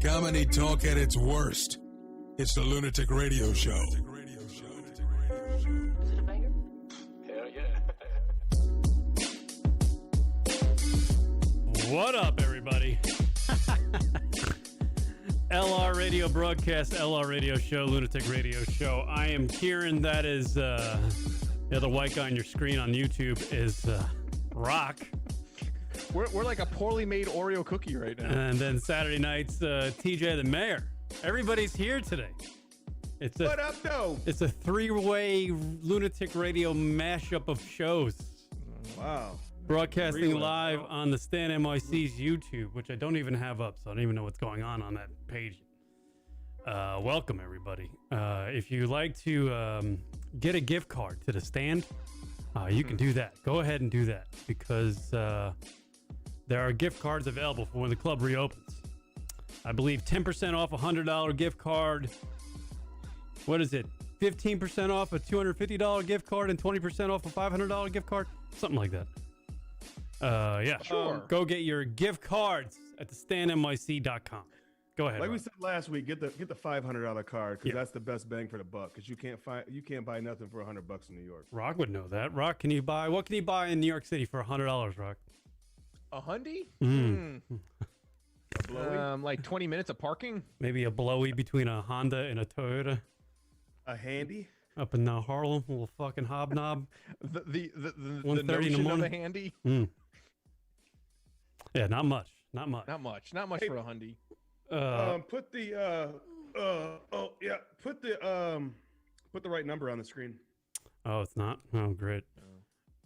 Comedy talk at its worst. It's the Lunatic Radio Show. Is it a banger? Hell yeah. What up, everybody? LR Radio broadcast, LR Radio show, Lunatic Radio show. I am Kieran. That is the other white guy on your screen on YouTube is Rock. We're like a poorly made Oreo cookie right now. And then Saturday nights, TJ the Mayor. Everybody's here today. What up, though? It's a three-way Lunatic Radio mashup of shows. Wow. Broadcasting live on the Stan NYC's YouTube, which I don't even have up, so I don't even know what's going on that page. Welcome, everybody. If you like to get a gift card to the Stand, you can do that. Go ahead and do that, because there are gift cards available for when the club reopens. I believe 10% off a $100 gift card. What is it? 15% off a $250 gift card and 20% off a $500 gift card? Something like that. Yeah. Sure. Go get your gift cards at thestandnyc.com. Go ahead. Like Rob. we said last week, get the $500 card, because that's the best bang for the buck. Because you can't buy nothing for $100 in New York. Rock would know that. Rock, what can you buy in New York City for $100, Rock? A hundy? Mm. A blowy? Like 20 minutes of parking? Maybe a blowy between a Honda and a Toyota. A handy? Up in Harlem, a little fucking hobnob. The 1:30 in the notion of morning. a handy? Mm. Yeah, not much. Not much. Not much for a hundy. Put the right number on the screen. Oh, it's not? Oh, great.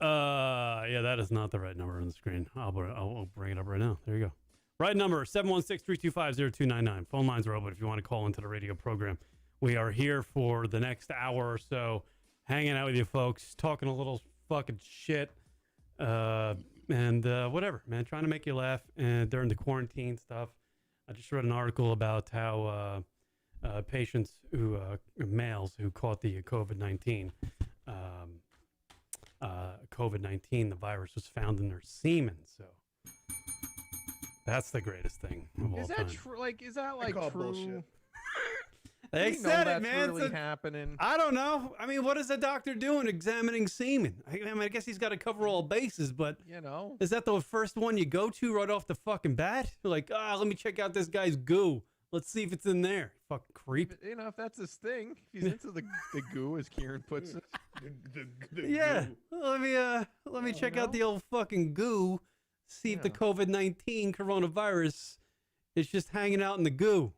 Yeah, that is not the right number on the screen. I'll bring it up right now. There you go. Right number, 716-325-0299. Phone lines are open if you want to call into the radio program. We are here for the next hour or so, hanging out with you folks, talking a little fucking shit, and whatever, man, trying to make you laugh during the quarantine stuff. I just read an article about how patients males who caught the COVID-19, the virus was found in their semen. So that's the greatest thing of all Is that time. true? Like, is that like call true? bullshit. They We know said it, that's man. really happening. I don't know. I mean, what is a doctor doing examining semen? I guess he's got to cover all bases, but You know? is that the first one you go to right off the fucking bat? Like, let me check out this guy's goo. Let's see if it's in there. Fucking creep. You know, if that's his thing, if he's into the goo, as Kieran puts it. Yeah. Let me check out the old fucking goo. See if the COVID-19 coronavirus is just hanging out in the goo.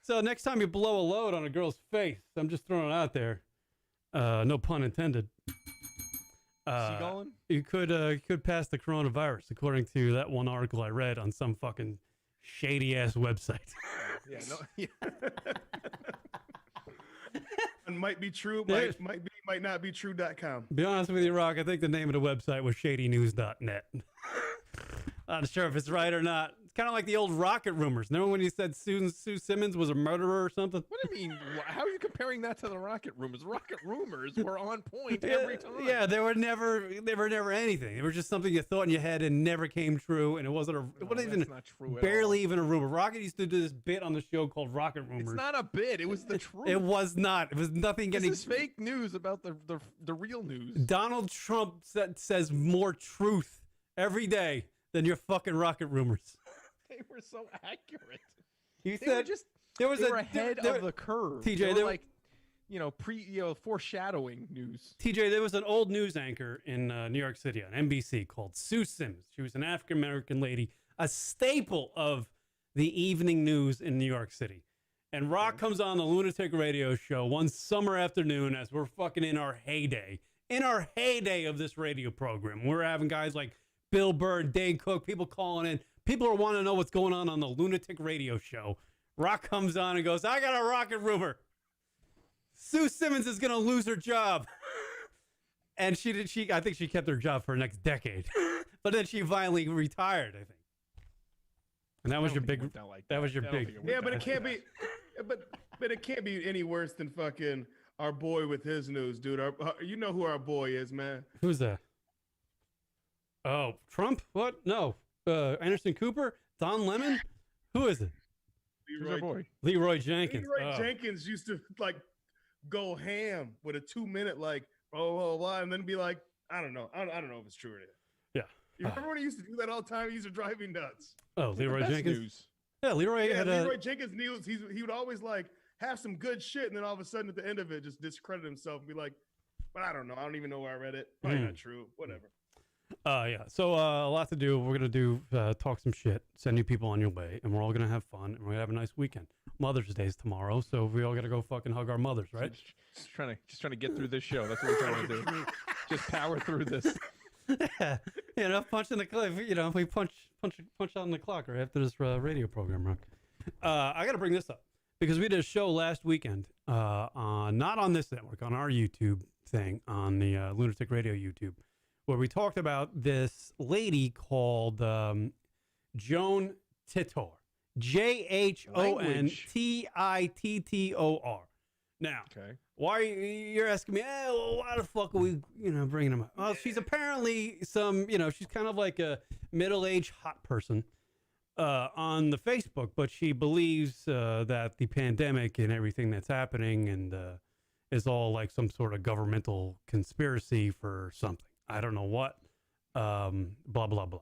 So next time you blow a load on a girl's face, I'm just throwing it out there. No pun intended. Seagulling? You could pass the coronavirus, according to that one article I read on some fucking shady ass website. Yeah, no. Yeah. It might be true, might not be true.com. Be honest with you, Rock, I think the name of the website was shadynews.net. Not sure if it's right or not. It's kind of like the old rocket rumors. Remember when you said Sue Simmons was a murderer or something? What do you mean? How are you comparing that to the rocket rumors? Rocket rumors were on point every time. Yeah, they were never anything. They were just something you thought in your head and never came true, and it wasn't that's not true at barely even a rumor. Rocket used to do this bit on the show called Rocket Rumors. It's not a bit. It was the truth. It was not. It was nothing This getting. is fake news about the real news. Donald Trump says more truth every day than your fucking rocket rumors. They were so accurate. You They said were just there was they were ahead of the curve. TJ, they were there- like, foreshadowing news. TJ, there was an old news anchor in New York City on NBC called Sue Simmons. She was an African American lady, a staple of the evening news in New York City. And Rock comes on the Lunatic Radio show one summer afternoon as we're fucking in our heyday of this radio program. We're having guys like Bill Burr, Dane Cook, people calling in. People are wanting to know what's going on the Lunatic Radio show. Rock comes on and goes, I got a rocket rumor. Sue Simmons is going to lose her job. And I think she kept her job for the next decade. But then she finally retired, I think. And that was your big. That was your big. Yeah, but it can't be. But it can't be any worse than fucking our boy with his news, dude. You know who our boy is, man. Who's that? Oh, Trump? What? No. Anderson Cooper? Don Lemon? Who is it? Who's our boy? Leroy Jenkins. Leroy Jenkins used to like go ham with a 2-minute like and then be like, I don't know if it's true or not. Yeah. You remember when he used to do that all the time? He used to drive me nuts. Oh, Leroy Jenkins. News. Yeah, Leroy had Leroy Jenkins news. He would always like have some good shit, and then all of a sudden at the end of it, just discredit himself and be like, "But I don't know. I don't even know where I read it. Probably not true. Whatever." Yeah. So a lot to do. We're gonna do talk some shit, send you people on your way, and we're all gonna have fun, and we're gonna have a nice weekend. Mother's Day's tomorrow, so we all gotta go fucking hug our mothers, right? Just trying to get through this show. That's what we're trying to do. Just power through this. Yeah, punching the clock. If we punch on the clock right after this radio program, Rock. I got to bring this up because we did a show last weekend, not on this network, on our YouTube thing, on the Lunatic Radio YouTube, where we talked about this lady called Joan Tittor, JHONTITTOR. Now, okay. Why you're asking me? Why the fuck are we, bringing him up? Well, she's apparently she's kind of like a middle-aged hot person on the Facebook, but she believes that the pandemic and everything that's happening and is all like some sort of governmental conspiracy for something. I don't know what. Blah blah blah.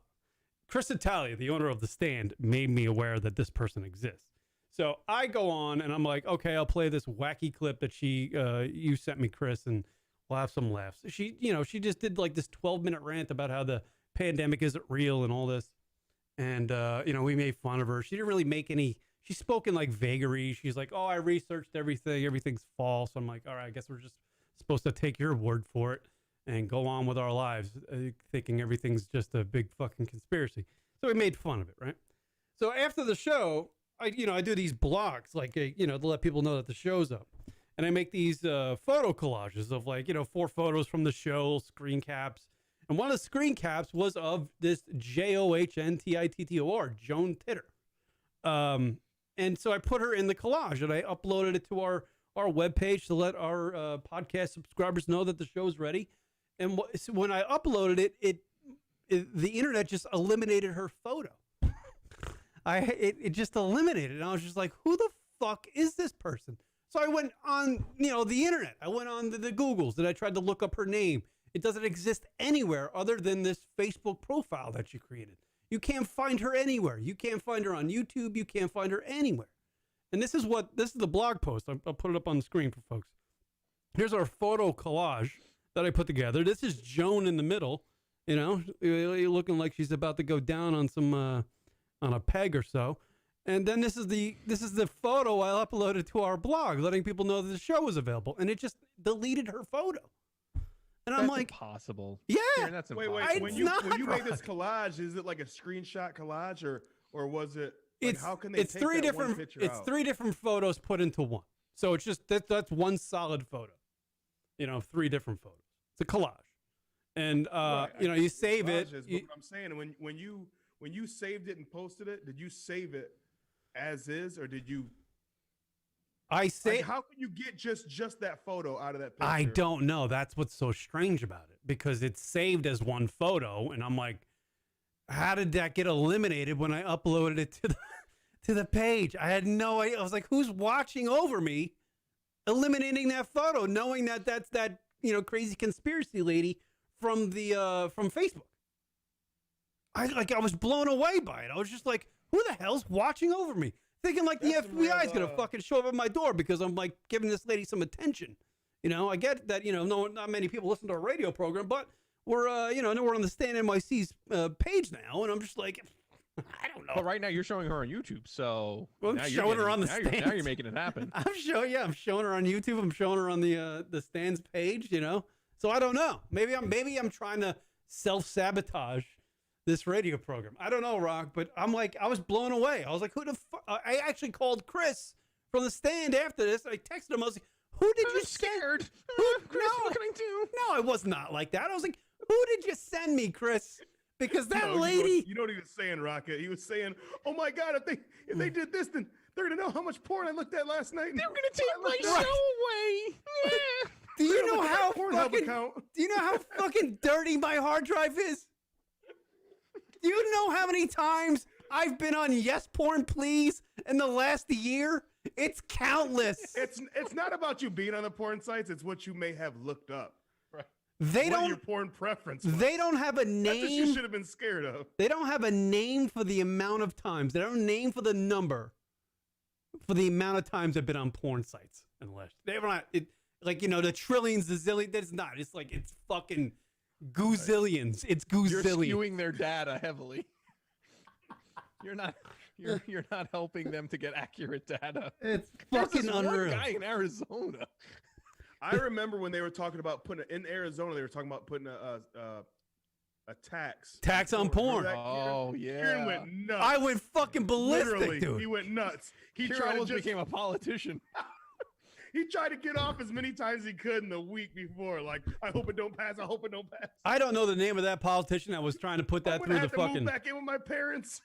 Chris Italia, the owner of The Stand, made me aware that this person exists. So I go on and I'm like, okay, I'll play this wacky clip that you sent me, Chris, and we'll have some laughs. She just did like this 12-minute rant about how the pandemic isn't real and all this. And, we made fun of her. She didn't really make she spoke in like vagary. She's like, oh, I researched everything. Everything's false. I'm like, all right, I guess we're just supposed to take your word for it and go on with our lives thinking everything's just a big fucking conspiracy. So we made fun of it, right? So after the show, I do these blogs, like, to let people know that the show's up. And I make these photo collages of 4 photos from the show, screen caps. And one of the screen caps was of this JOHNTITTOR, Joan Tittor. And so I put her in the collage and I uploaded it to our webpage to let our podcast subscribers know that the show's ready. And when I uploaded it, the internet just eliminated her photo. It just eliminated it. And I was just like, who the fuck is this person? So I went on, the internet. I went on the Googles and I tried to look up her name. It doesn't exist anywhere other than this Facebook profile that she created. You can't find her anywhere. You can't find her on YouTube. You can't find her anywhere. And this is the blog post. I'll put it up on the screen for folks. Here's our photo collage that I put together. This is Joan in the middle, looking like she's about to go down on some, on a peg or so. And then this is the photo I uploaded to our blog, letting people know that the show was available. And it just deleted her photo. And I'm like, impossible. Yeah. Kieran, that's impossible. Wait. When you made this collage, is it like a screenshot collage or was it? Like, how can they take that one picture out? 3 different photos put into one. So it's just that's one solid photo. 3 different photos. It's a collage. And right. You save it. But what I'm saying, when you saved it and posted it, did you save it as is, or did you? How can you get just that photo out of that picture? I don't know. That's what's so strange about it, because it's saved as one photo, and I'm like, how did that get eliminated when I uploaded it to the page? I had no idea. I was like, who's watching over me, eliminating that photo, knowing that that's that crazy conspiracy lady from Facebook. I was blown away by it. I was just like, who the hell's watching over me? Thinking like the FBI is going to fucking show up at my door because I'm like giving this lady some attention. I get that, not many people listen to our radio program, but we're, we're on the Stand NYC's page now. And I'm just like, I don't know. But right now you're showing her on YouTube. So I'm showing her on the Stand. Now you're making it happen. I'm showing her on YouTube. I'm showing her on the Stand's page, So I don't know. Maybe I'm trying to self-sabotage this radio program. I don't know, Rock, but I was blown away. I was like, who the fuck? I actually called Chris from the Stand after this. I texted him. I was like, who did you scared? send? Chris, what can I do? No, it was not like that. I was like, who did you send me, Chris? Because that lady. You know what he was saying, Rocket? He was saying, oh my God, if they did this, then they're going to know how much porn I looked at last night. They're going to take my show away. Yeah. Do you know how fucking dirty my hard drive is? Do you know how many times I've been on Yes Porn Please in the last year. It's countless. It's not about you being on the porn sites. It's what you may have looked up. Right. They what don't. Your porn preference. Was. They don't have a name. That's what you should have been scared of. They don't have a name for the amount of times. They don't have a name for the number. For the amount of times I've been on porn sites in the last. They have not. Like the trillions, the zillions. It's not. It's like it's fucking goozillions. It's goozillions. You're skewing their data heavily. You're not. You're not helping them to get accurate data. It's There's fucking this unreal. One guy in Arizona. I remember when they were talking about putting in Arizona. They were talking about putting a tax on porn. Oh yeah. Kieran went nuts. I went fucking ballistic, Literally, dude. he went nuts. He Kieran tried to almost became a politician. He tried to get off as many times as he could in the week before. Like, I hope it don't pass. I hope it don't pass. I don't know the name of that politician that was trying to put that through the have to fucking. move back in with my parents.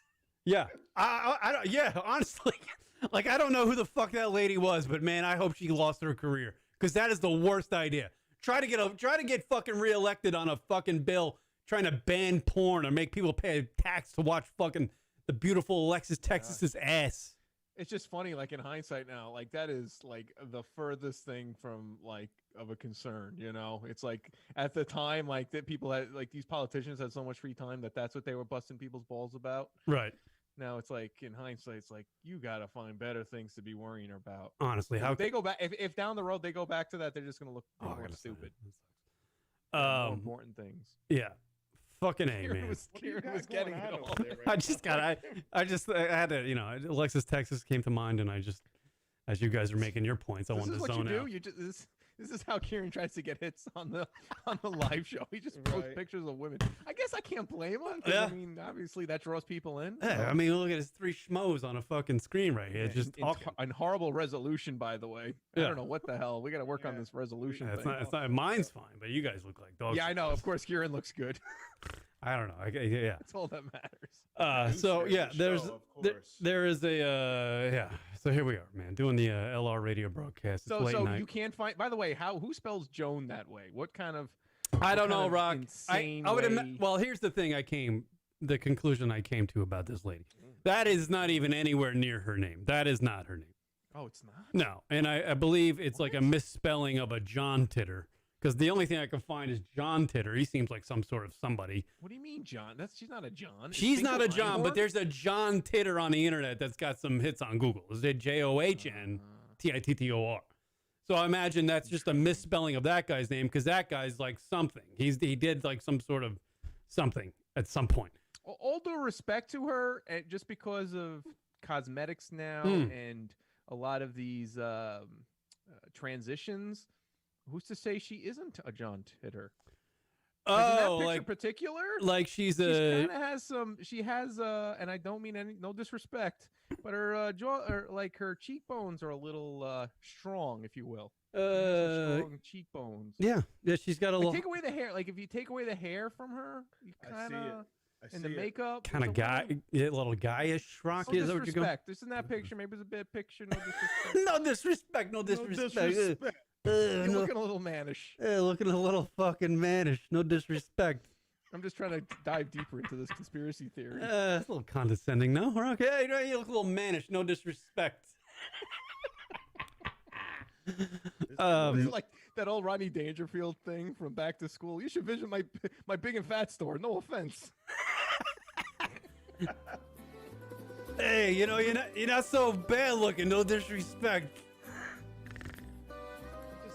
Yeah, I don't. Yeah, honestly, like I don't know who the fuck that lady was, but man, I hope she lost her career because that is the worst idea. Try to get fucking reelected on a fucking bill trying to ban porn or make people pay a tax to watch fucking the beautiful Alexis Texas's ass. It's just funny, like in hindsight now, like that is like the furthest thing from like of a concern, It's like at the time, like that people had like these politicians had so much free time that's what they were busting people's balls about. Right. Now it's like in hindsight, it's like you gotta find better things to be worrying about. Honestly, how if they go back, if down the road they go back to that, they're just gonna look more stupid. More important things. Yeah. Fucking A, Kieran man. Kieran was getting it all. I had to, Alexis Texas came to mind, and I just, as you guys are making your points, I wanted to zone out. This is how Kieran tries to get hits on the live show. He just posts pictures of women. I guess I can't blame him. Yeah. I mean, obviously that draws people in. Yeah, I mean, look at his three schmoes on a fucking screen right here. Just in horrible resolution, by the way. Yeah. I don't know what the hell. We got to work on this resolution. Yeah, it's not. Mine's fine, but you guys look like dogs. Yeah, I know. Of course, Kieran looks good. I don't know. Yeah, that's all that matters. So yeah, there is a yeah. So here we are, man, doing the LR radio broadcast. It's late night. You can't find. By the way, who spells Joan that way? What kind of? I don't know, Rock. I would. Well, here's the thing. The conclusion I came to about this lady. That is not even anywhere near her name. That is not her name. Oh, it's not. No, and I believe it's like a misspelling of a Joan Tittor. Because the only thing I can find is Joan Tittor. He seems like some sort of somebody. What do you mean, John? She's not a John. She's not a John, but there's a Joan Tittor on the internet that's got some hits on Google. Is it John Tittor? So I imagine that's just a misspelling of that guy's name because that guy's like something. He did like some sort of something at some point. All due respect to her, just because of cosmetics now and a lot of these transitions. Who's to say she isn't a Joan Tittor? Oh, in that like in particular, like she kind of has some. She has and I don't mean no disrespect, but her jaw or like her cheekbones are a little strong, if you will. Strong cheekbones. Yeah, she's got a little. Take away the hair. Like if you take away the hair from her, you kind of. And the makeup, kind of a little guyish. Rock is that what you're going? This in that picture, maybe it's a bit picture. No disrespect. No disrespect. You're looking a little mannish. Looking a little fucking mannish. No disrespect. I'm just trying to dive deeper into this conspiracy theory. It's a little condescending, no? Okay, you look a little mannish. No disrespect. It's like that old Rodney Dangerfield thing from Back to School. You should visit my big and fat store. No offense. Hey, you're not so bad looking. No disrespect.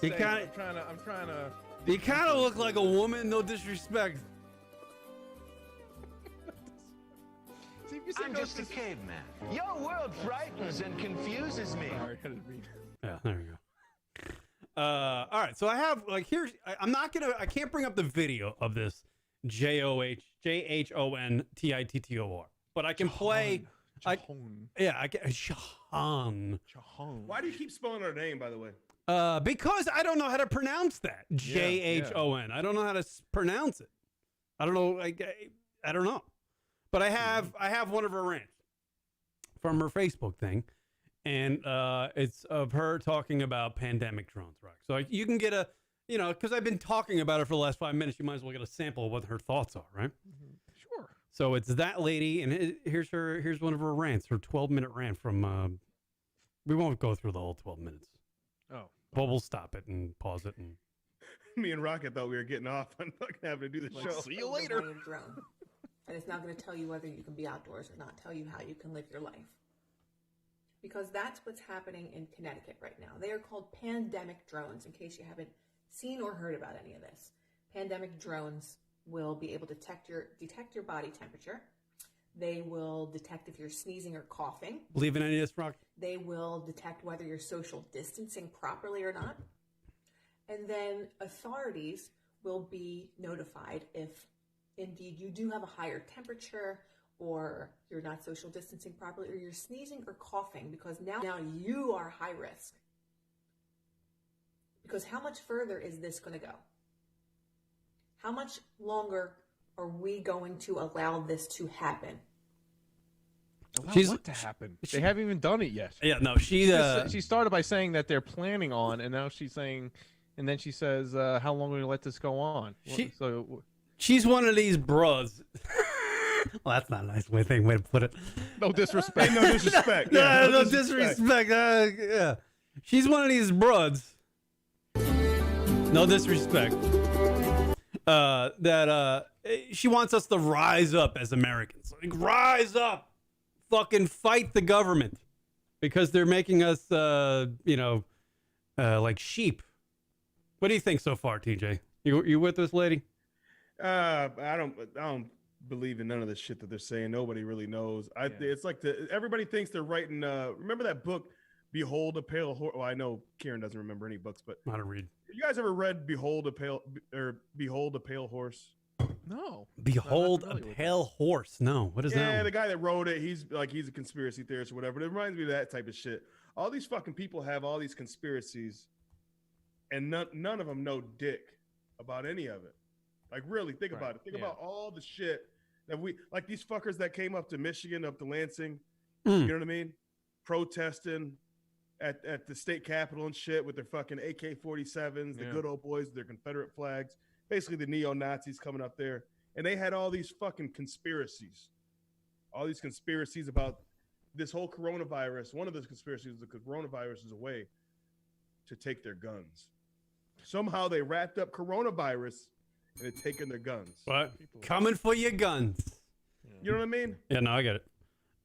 I'm trying to. You kind of look like a woman. No disrespect. See, I'm just a caveman. Your world frightens and confuses me. Sorry, I didn't mean. Yeah, there you go. All right, so I have I can't bring up the video of this JHON TITTOR, but I can play. Jhon. I can. Jhon. Why do you keep spelling her name, by the way? Because I don't know how to pronounce that. JHON. I don't know how to pronounce it. I don't know. I don't know. But I have one of her rants from her Facebook thing, and it's of her talking about pandemic drones, right? So you can get because I've been talking about it for the last 5 minutes. You might as well get a sample of what her thoughts are, right? Mm-hmm. Sure. So it's that lady, and here's one of her rants, her 12-minute rant from. We won't go through the whole 12 minutes. Oh, but we'll stop it and pause it. And me and Rocket thought we were getting off on fucking having to do the show. See you later. Drone. And it's not going to tell you whether you can be outdoors or not, tell you how you can live your life. Because that's what's happening in Connecticut right now. They are called pandemic drones, in case you haven't seen or heard about any of this. Pandemic drones will be able to detect your body temperature. They will detect if you're sneezing or coughing. Believe in any of this, Rock? They will detect whether you're social distancing properly or not. And then authorities will be notified if indeed you do have a higher temperature, or you're not social distancing properly, or you're sneezing or coughing, because now you are high risk. Because how much further is this going to go? How much longer are we going to allow this to happen? What to happen? They haven't even done it yet. Yeah, no, she started by saying that they're planning on, and now she's saying, and then she says, how long will you let this go on? She's one of these bros. Well, that's not a nice way to put it. No disrespect. No disrespect. No disrespect. Yeah. She's one of these broads. No disrespect. That she wants us to rise up as Americans. Like, rise up. Fucking fight the government. Because they're making us, like sheep. What do you think so far, TJ? You with this lady? I don't believe in none of the shit that they're saying. Nobody really knows. It's like everybody thinks they're writing. Remember that book, Behold a Pale Horse? Well, I know Kieran doesn't remember any books, but I don't read. You guys ever read Behold a Pale Horse? No. Behold a Pale Horse. No. What is that? Yeah, the guy that wrote it, he's a conspiracy theorist or whatever. It reminds me of that type of shit. All these fucking people have all these conspiracies, and none of them know dick about any of it. Like, really, think about it. Think about all the shit that like these fuckers that came up to Michigan, up to Lansing, you know what I mean? Protesting at the state capitol and shit with their fucking AK-47s, the good old boys, their Confederate flags, basically the neo-Nazis coming up there. And they had all these fucking conspiracies. All these conspiracies about this whole coronavirus. One of those conspiracies is the coronavirus is a way to take their guns. Somehow they wrapped up coronavirus and had taken their guns. What? Coming for your guns. You know what I mean? Yeah, no, I get it.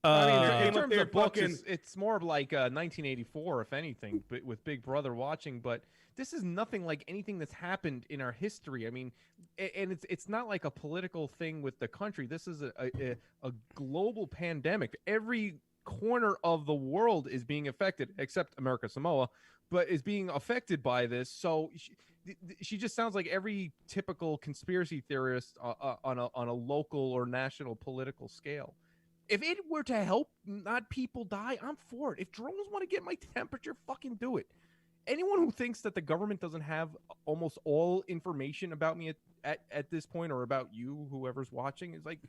I mean, in terms of books, it's more like 1984, if anything, but with Big Brother watching. But this is nothing like anything that's happened in our history. I mean, and it's not like a political thing with the country. This is a global pandemic. Every corner of the world is being affected, except America Samoa, but is being affected by this. So she just sounds like every typical conspiracy theorist on a local or national political scale. If it were to help not people die, I'm for it. If drones want to get my temperature, fucking do it. Anyone who thinks that the government doesn't have almost all information about me at this point, or about you, whoever's watching, is like,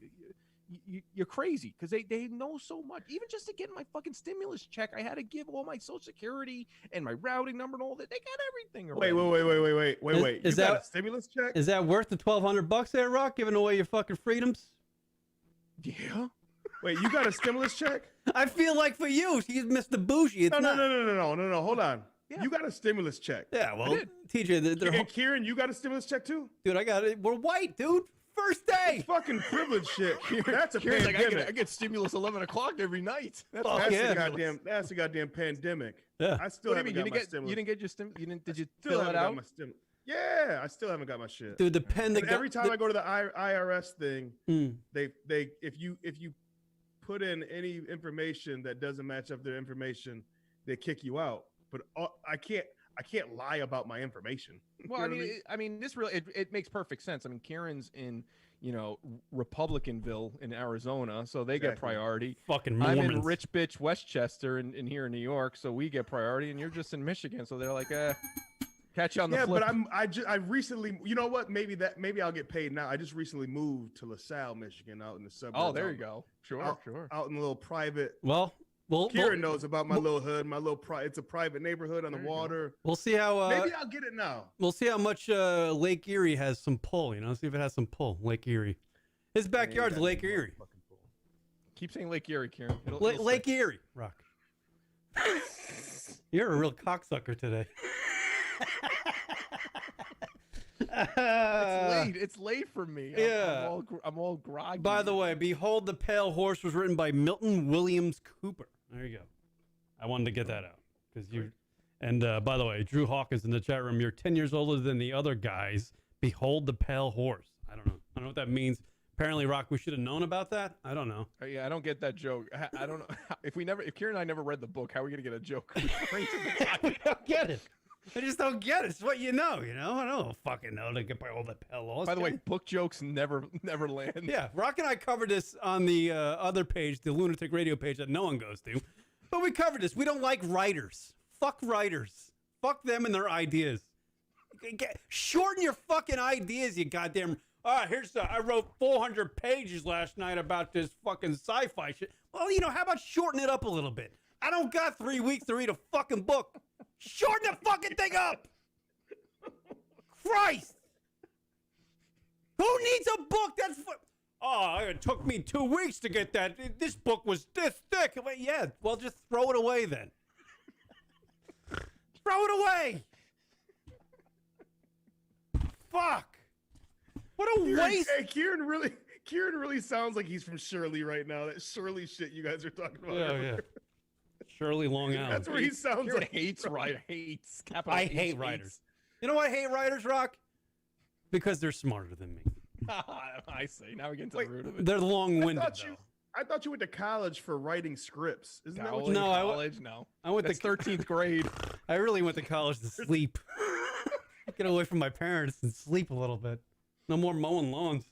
you're crazy, because they know so much. Even just to get my fucking stimulus check, I had to give all my social security and my routing number and all that. They got everything already. Wait. Is you that got a stimulus check? Is that worth the $1,200 there, Rock? Giving away your fucking freedoms? Yeah. Wait, you got a stimulus check? I feel like for you, he's Mr. Bougie. It's No. Hold on. Yeah. You got a stimulus check. Yeah, well, TJ, and Kieran, you got a stimulus check too? Dude, I got it. We're white, dude. First day. It's fucking privilege shit. That's a pandemic. Like, I get stimulus 11 o'clock every night. That's a goddamn pandemic. Yeah. I still haven't got my stimulus. You didn't get your stimulus? Did you fill it out? Yeah, I still haven't got my shit. Dude, every time I go to the IRS thing, they if you put in any information that doesn't match up their information, they kick you out. But I can't lie about my information. Well, I mean, this really it makes perfect sense. I mean, Kieran's in Republicanville in Arizona, so they get priority. Fucking Mormons. I'm in rich bitch Westchester in here in New York, so we get priority, and you're just in Michigan, so they're like, catch you on the flip. Yeah, but I recently, you know what? Maybe I'll get paid now. I just recently moved to LaSalle, Michigan, out in the suburbs. Oh, there you go. Sure. Out in a little private. Well, Kieran knows about my little hood, it's a private neighborhood on the water. We'll see how. Maybe I'll get it now. We'll see how much Lake Erie has some pull. See if it has some pull. Lake Erie. His backyard's Lake Erie. Keep saying Lake Erie, Kieran. Lake Erie, Rock. You're a real cocksucker today. It's late for me. Yeah. I'm all groggy. By the way, Behold the Pale Horse was written by Milton Williams Cooper. There you go. I wanted to get that out because you. And by the way, Drew Hawkins in the chat room. You're 10 years older than the other guys. Behold the Pale Horse. I don't know what that means. Apparently, Rock, we should have known about that. I don't know. Yeah, I don't get that joke. I don't know if Kieran and I never read the book. How are we gonna get a joke? Referring to the time? We don't get it. I just don't get it. It's what you know. I don't fucking know to get by all the Pale Horse. By the way, book jokes never land. Yeah, Rock and I covered this on the other page, the Lunatic Radio page that no one goes to. But we covered this. We don't like writers. Fuck writers. Fuck them and their ideas. Shorten your fucking ideas, you goddamn. All right, I wrote 400 pages last night about this fucking sci-fi shit. Well, how about shorten it up a little bit? I don't got 3 weeks to read a fucking book. Shorten the fucking thing up. Christ. Who needs a book that's... it took me 2 weeks to get that. This book was this thick. Yeah, well, just throw it away then. Throw it away. Fuck. What a waste. Hey, Kieran really sounds like he's from Shirley right now. That Shirley shit you guys are talking about. Yeah. Shirley Long Island. That's where he sounds Kieran like hates writers. I hate writers. You know why I hate writers, Rock? Because they're smarter than me. I see. Now we get to the root of it. They're long-winded, I thought you went to college for writing scripts. Isn't that what you? you? No, college. No, I went to 13th grade. I really went to college to sleep. Get away from my parents and sleep a little bit. No more mowing lawns.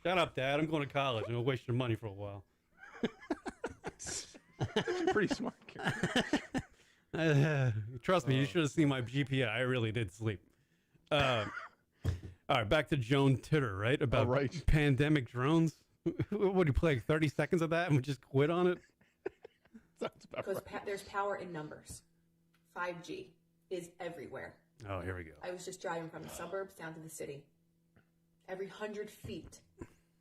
Shut up, Dad. I'm going to college. I'm going to waste your money for a while. You're pretty smart, Kieran. Trust me, you should have seen my GPA. I really did sleep. All right, back to Joan Tittor, right? About pandemic drones. What do you play? Like 30 seconds of that and we just quit on it? Because there's power in numbers. 5G is everywhere. Oh, here we go. I was just driving from the suburbs down to the city. Every 100 feet,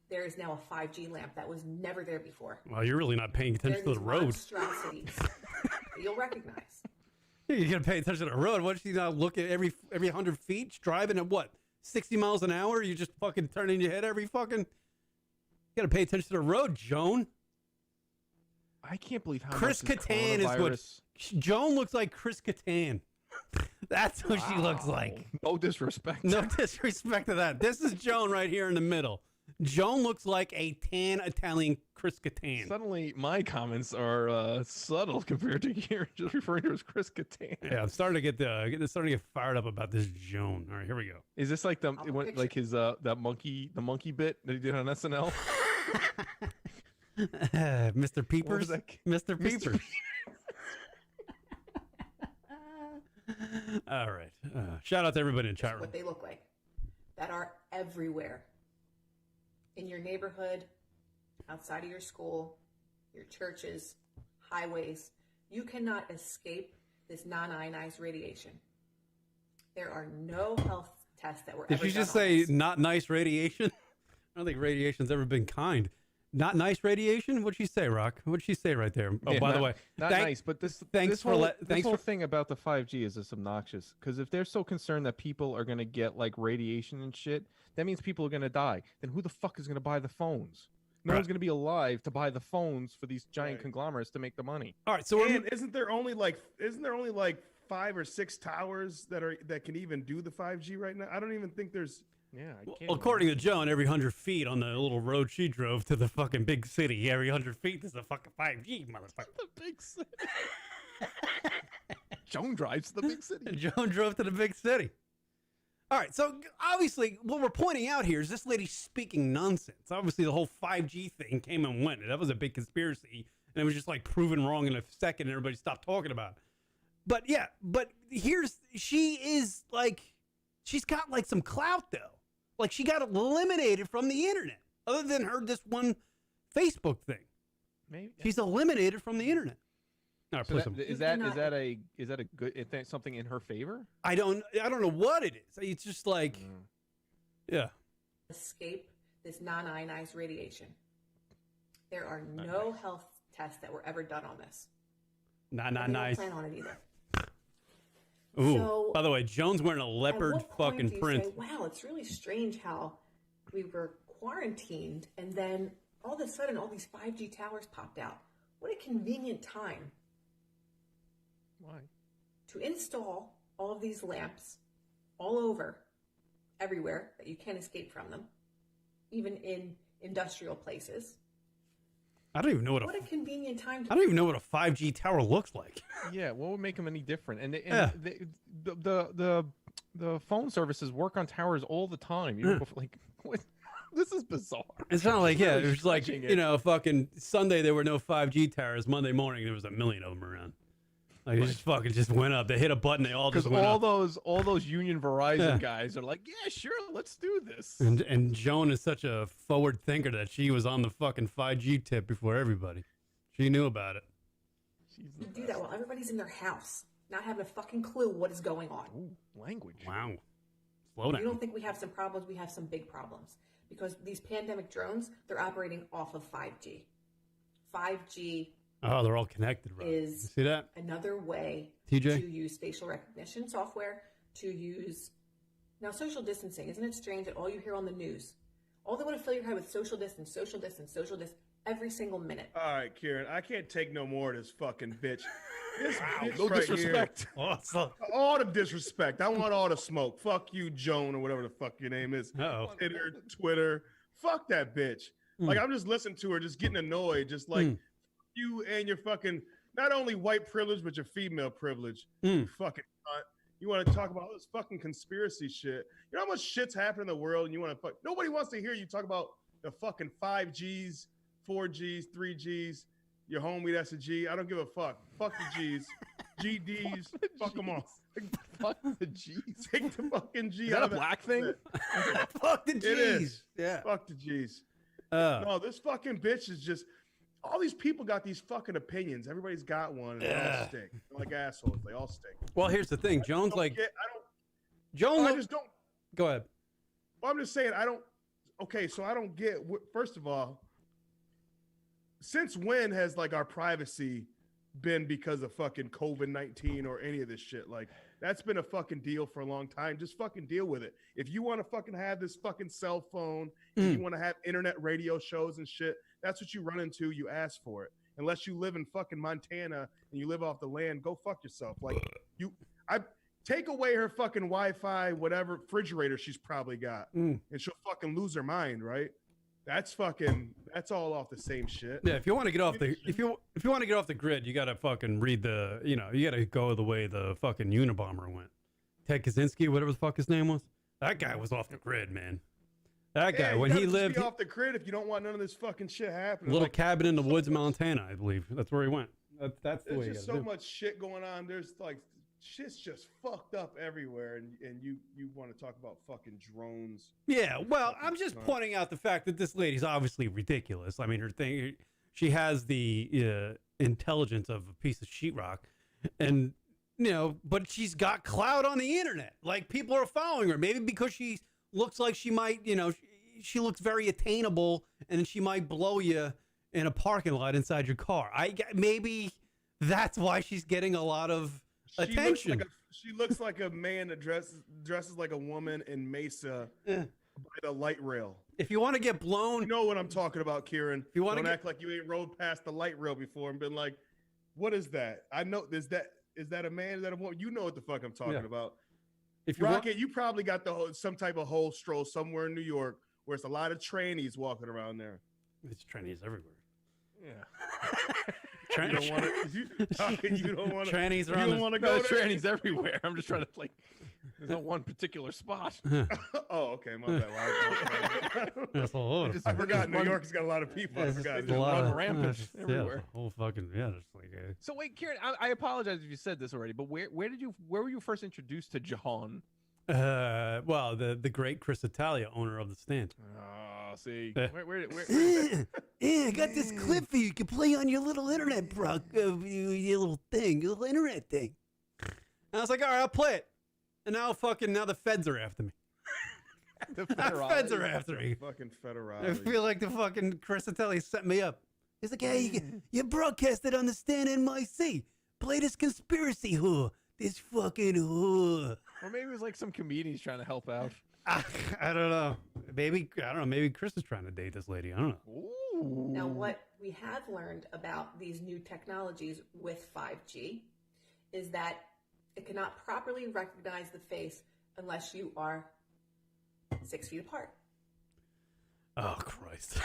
there is now a 5G lamp that was never there before. Well, you're really not paying attention to the road. Monstrosities you'll recognize. You're going to pay attention to the road. What, you not look at every 100 feet, driving at what, 60 miles an hour? You just fucking turning your head every fucking... You got to pay attention to the road, Joan. I can't believe how Chris Kattan is what... Joan looks like Chris Kattan. That's who she looks like. No disrespect. No disrespect to that. This is Joan right here in the middle. Joan looks like a tan Italian Chris Kattan. Suddenly, my comments are subtle compared to Kieran just referring to as Chris Kattan. Yeah, I'm starting to get fired up about this Joan. All right, here we go. Is this like his that monkey bit that he did on SNL? Mr. Peepers. Mr. Peepers. All right. Shout out to everybody in chat room. What they look like that are everywhere. In your neighborhood, outside of your school, your churches, highways. You cannot escape this non-ionized radiation. There are no health tests that were Did ever you just done on say this. not nice radiation? I don't think radiation's ever been kind. Not nice radiation? What'd she say, Rock? What'd she say right there? Oh, Yeah, by the way, not nice. But this whole thing about the 5G is just obnoxious. Because if they're so concerned that people are gonna get like radiation and shit, that means people are gonna die. Then who the fuck is gonna buy the phones? No one's gonna be alive to buy the phones for these giant conglomerates to make the money. All right, so isn't there only like 5 or 6 towers that can even do the 5G right now? I don't even think there's. Yeah, well, according to Joan, every 100 feet on the little road she drove to the fucking big city, every 100 feet is a fucking 5G, motherfucker. The big city. Joan drives to the big city. Joan drove to the big city. All right, so obviously what we're pointing out here is this lady speaking nonsense. Obviously the whole 5G thing came and went. That was a big conspiracy, and it was just like proven wrong in a second, and everybody stopped talking about it. But yeah, she's got like some clout though. Like she got eliminated from the internet, other than this one Facebook thing. Maybe she's eliminated from the internet. All right, so is that a good something in her favor? I don't know what it is. It's just like, yeah. Escape this non-ionized radiation. There are no health tests that were ever done on this. Not They don't nice. plan on it either. Ooh. So, by the way, Joan's wearing a At leopard what point fucking do you print. say, wow, it's really strange how we were quarantined and then all of a sudden all these 5G towers popped out. What a convenient time Why? to install all of these lamps all over, everywhere, that you can't escape from them, even in industrial places. I don't even know What a convenient time to I don't even know what a 5G tower looks like. Yeah, what would make them any different? And, Yeah. the phone services work on towers all the time. Even before, like, what? This is bizarre. It's not like, yeah, Really it was like, stretching you it. know, fucking Sunday there were no 5G towers. Monday morning there was a million of them around. Like, it just fucking just went up. They hit a button, they all Because just went all up. those Union Verizon Yeah. guys are like, yeah, sure, let's do this. And Joan is such a forward thinker that she was on the fucking 5G tip before everybody. She knew about it. She's the do best. that while everybody's in their house, not having a fucking clue what is going on. Ooh, language. Wow. Slow You down. don't think we have some problems? We have some big problems. Because these pandemic drones, they're operating off of 5G. 5G Oh, they're all connected, right? You is see that? another way TJ? to use facial recognition software, to use... Now, social distancing, isn't it strange that all you hear on the news, all they want to fill your head with social distance, social distance, social distance, every single minute. All right, Kieran, I can't take no more of this fucking bitch. This bitch No right disrespect. Oh, it's the... Here, all the disrespect. I want all the smoke. Fuck you, Joan, or whatever the fuck your name is. Uh-oh. Twitter. Fuck that bitch. Like, I'm just listening to her, just getting annoyed, just like you and your fucking, not only white privilege, but your female privilege. You fucking cunt. You want to talk about all this fucking conspiracy shit. You know how much shit's happening in the world, and you want to fuck. Nobody wants to hear you talk about the fucking 5Gs, 4Gs, 3Gs. Your homie, that's a G. I don't give a fuck. Fuck the Gs. GDs. Fuck them all. Fuck the G's. Take the fucking G Is that out a of it. black thing? Fuck the It G's. is. Yeah. Fuck the G's. Uh, No, this fucking bitch is just. All these people got these fucking opinions. Everybody's got one. And they all stink. They're like assholes. They all stink. well, here's the thing. Joan's I like, don't. Joan, I just don't. go ahead. Well, I'm just saying. I don't. Okay, so I don't get. First of all, since when has like our privacy been because of fucking COVID-19 or any of this shit? Like, that's been a fucking deal for a long time. Just fucking deal with it. If you want to fucking have this fucking cell phone, if you want to have internet radio shows and shit, that's what you run into. You ask for it. Unless you live in fucking Montana and you live off the land, go fuck yourself. Like, I take away her fucking Wi-Fi, whatever refrigerator she's probably got, and she'll fucking lose her mind, right? That's all off the same shit. Yeah, if you want to get off the if you want to get off the grid, you gotta fucking read the you gotta go the way the fucking Unabomber went. Ted Kaczynski, whatever the fuck his name was. That guy was off the grid, man. That guy Yeah, when you he gotta just lived be off the grid if you don't want none of this fucking shit happening. little Like, cabin in the woods, Montana, I believe. That's where he went. That's the way. there's You just gotta so do. much shit going on. There's like shit's just fucked up everywhere, and you want to talk about fucking drones. Yeah, well, I'm just pointing out the fact that this lady's obviously ridiculous. I mean, her thing, she has the intelligence of a piece of sheetrock, and but she's got clout on the internet. Like, people are following her, maybe because she looks like she might, she looks very attainable, and she might blow you in a parking lot inside your car. Maybe that's why she's getting a lot of attention. She looks like a man that dresses like a woman in Mesa by the light rail. If you want to get blown, You know what I'm talking about, Kieran. you wanna Don't get- act like you ain't rode past the light rail before and been like, "What is that?" I know. Is that a man? Is that a woman? You know what the fuck I'm talking Yeah. about. if you want, Rocket, you probably got some type of whole stroll somewhere in New York where it's a lot of trannies walking around there. it's trannies everywhere. Yeah. You don't want to. You don't want to. Trannies are You on don't the- want to No, go there. trannies everywhere. I'm just trying to there's no one particular spot. Oh, okay, my bad. That's a whole lot of I forgot New York's got a lot of people. I forgot. It's a lot run of rampant yeah, everywhere. it's a whole fucking it's like So wait, Kieran, I apologize if you said this already, but where were you first introduced to Jhon? well, the great Chris Italia, owner of the Stand. Oh, see, Eh. where Yeah, I got this clip for you. You can play on your little internet, bro. Your little thing, your little internet thing. And I was like, all right, I'll play it. And now the feds are after me. The Feds are after me. Fucking I federale. feel like the fucking Chris Attelli set me up. He's like, hey, you broadcasted on the stand NYC. Play this conspiracy whore. This fucking whore. Or maybe it was like some comedians trying to help out. I don't know. Maybe, I don't know. Maybe Chris is trying to date this lady. I don't know. Ooh. Now, what we have learned about these new technologies with 5G is that it cannot properly recognize the face unless you are 6 feet apart. Oh, Christ.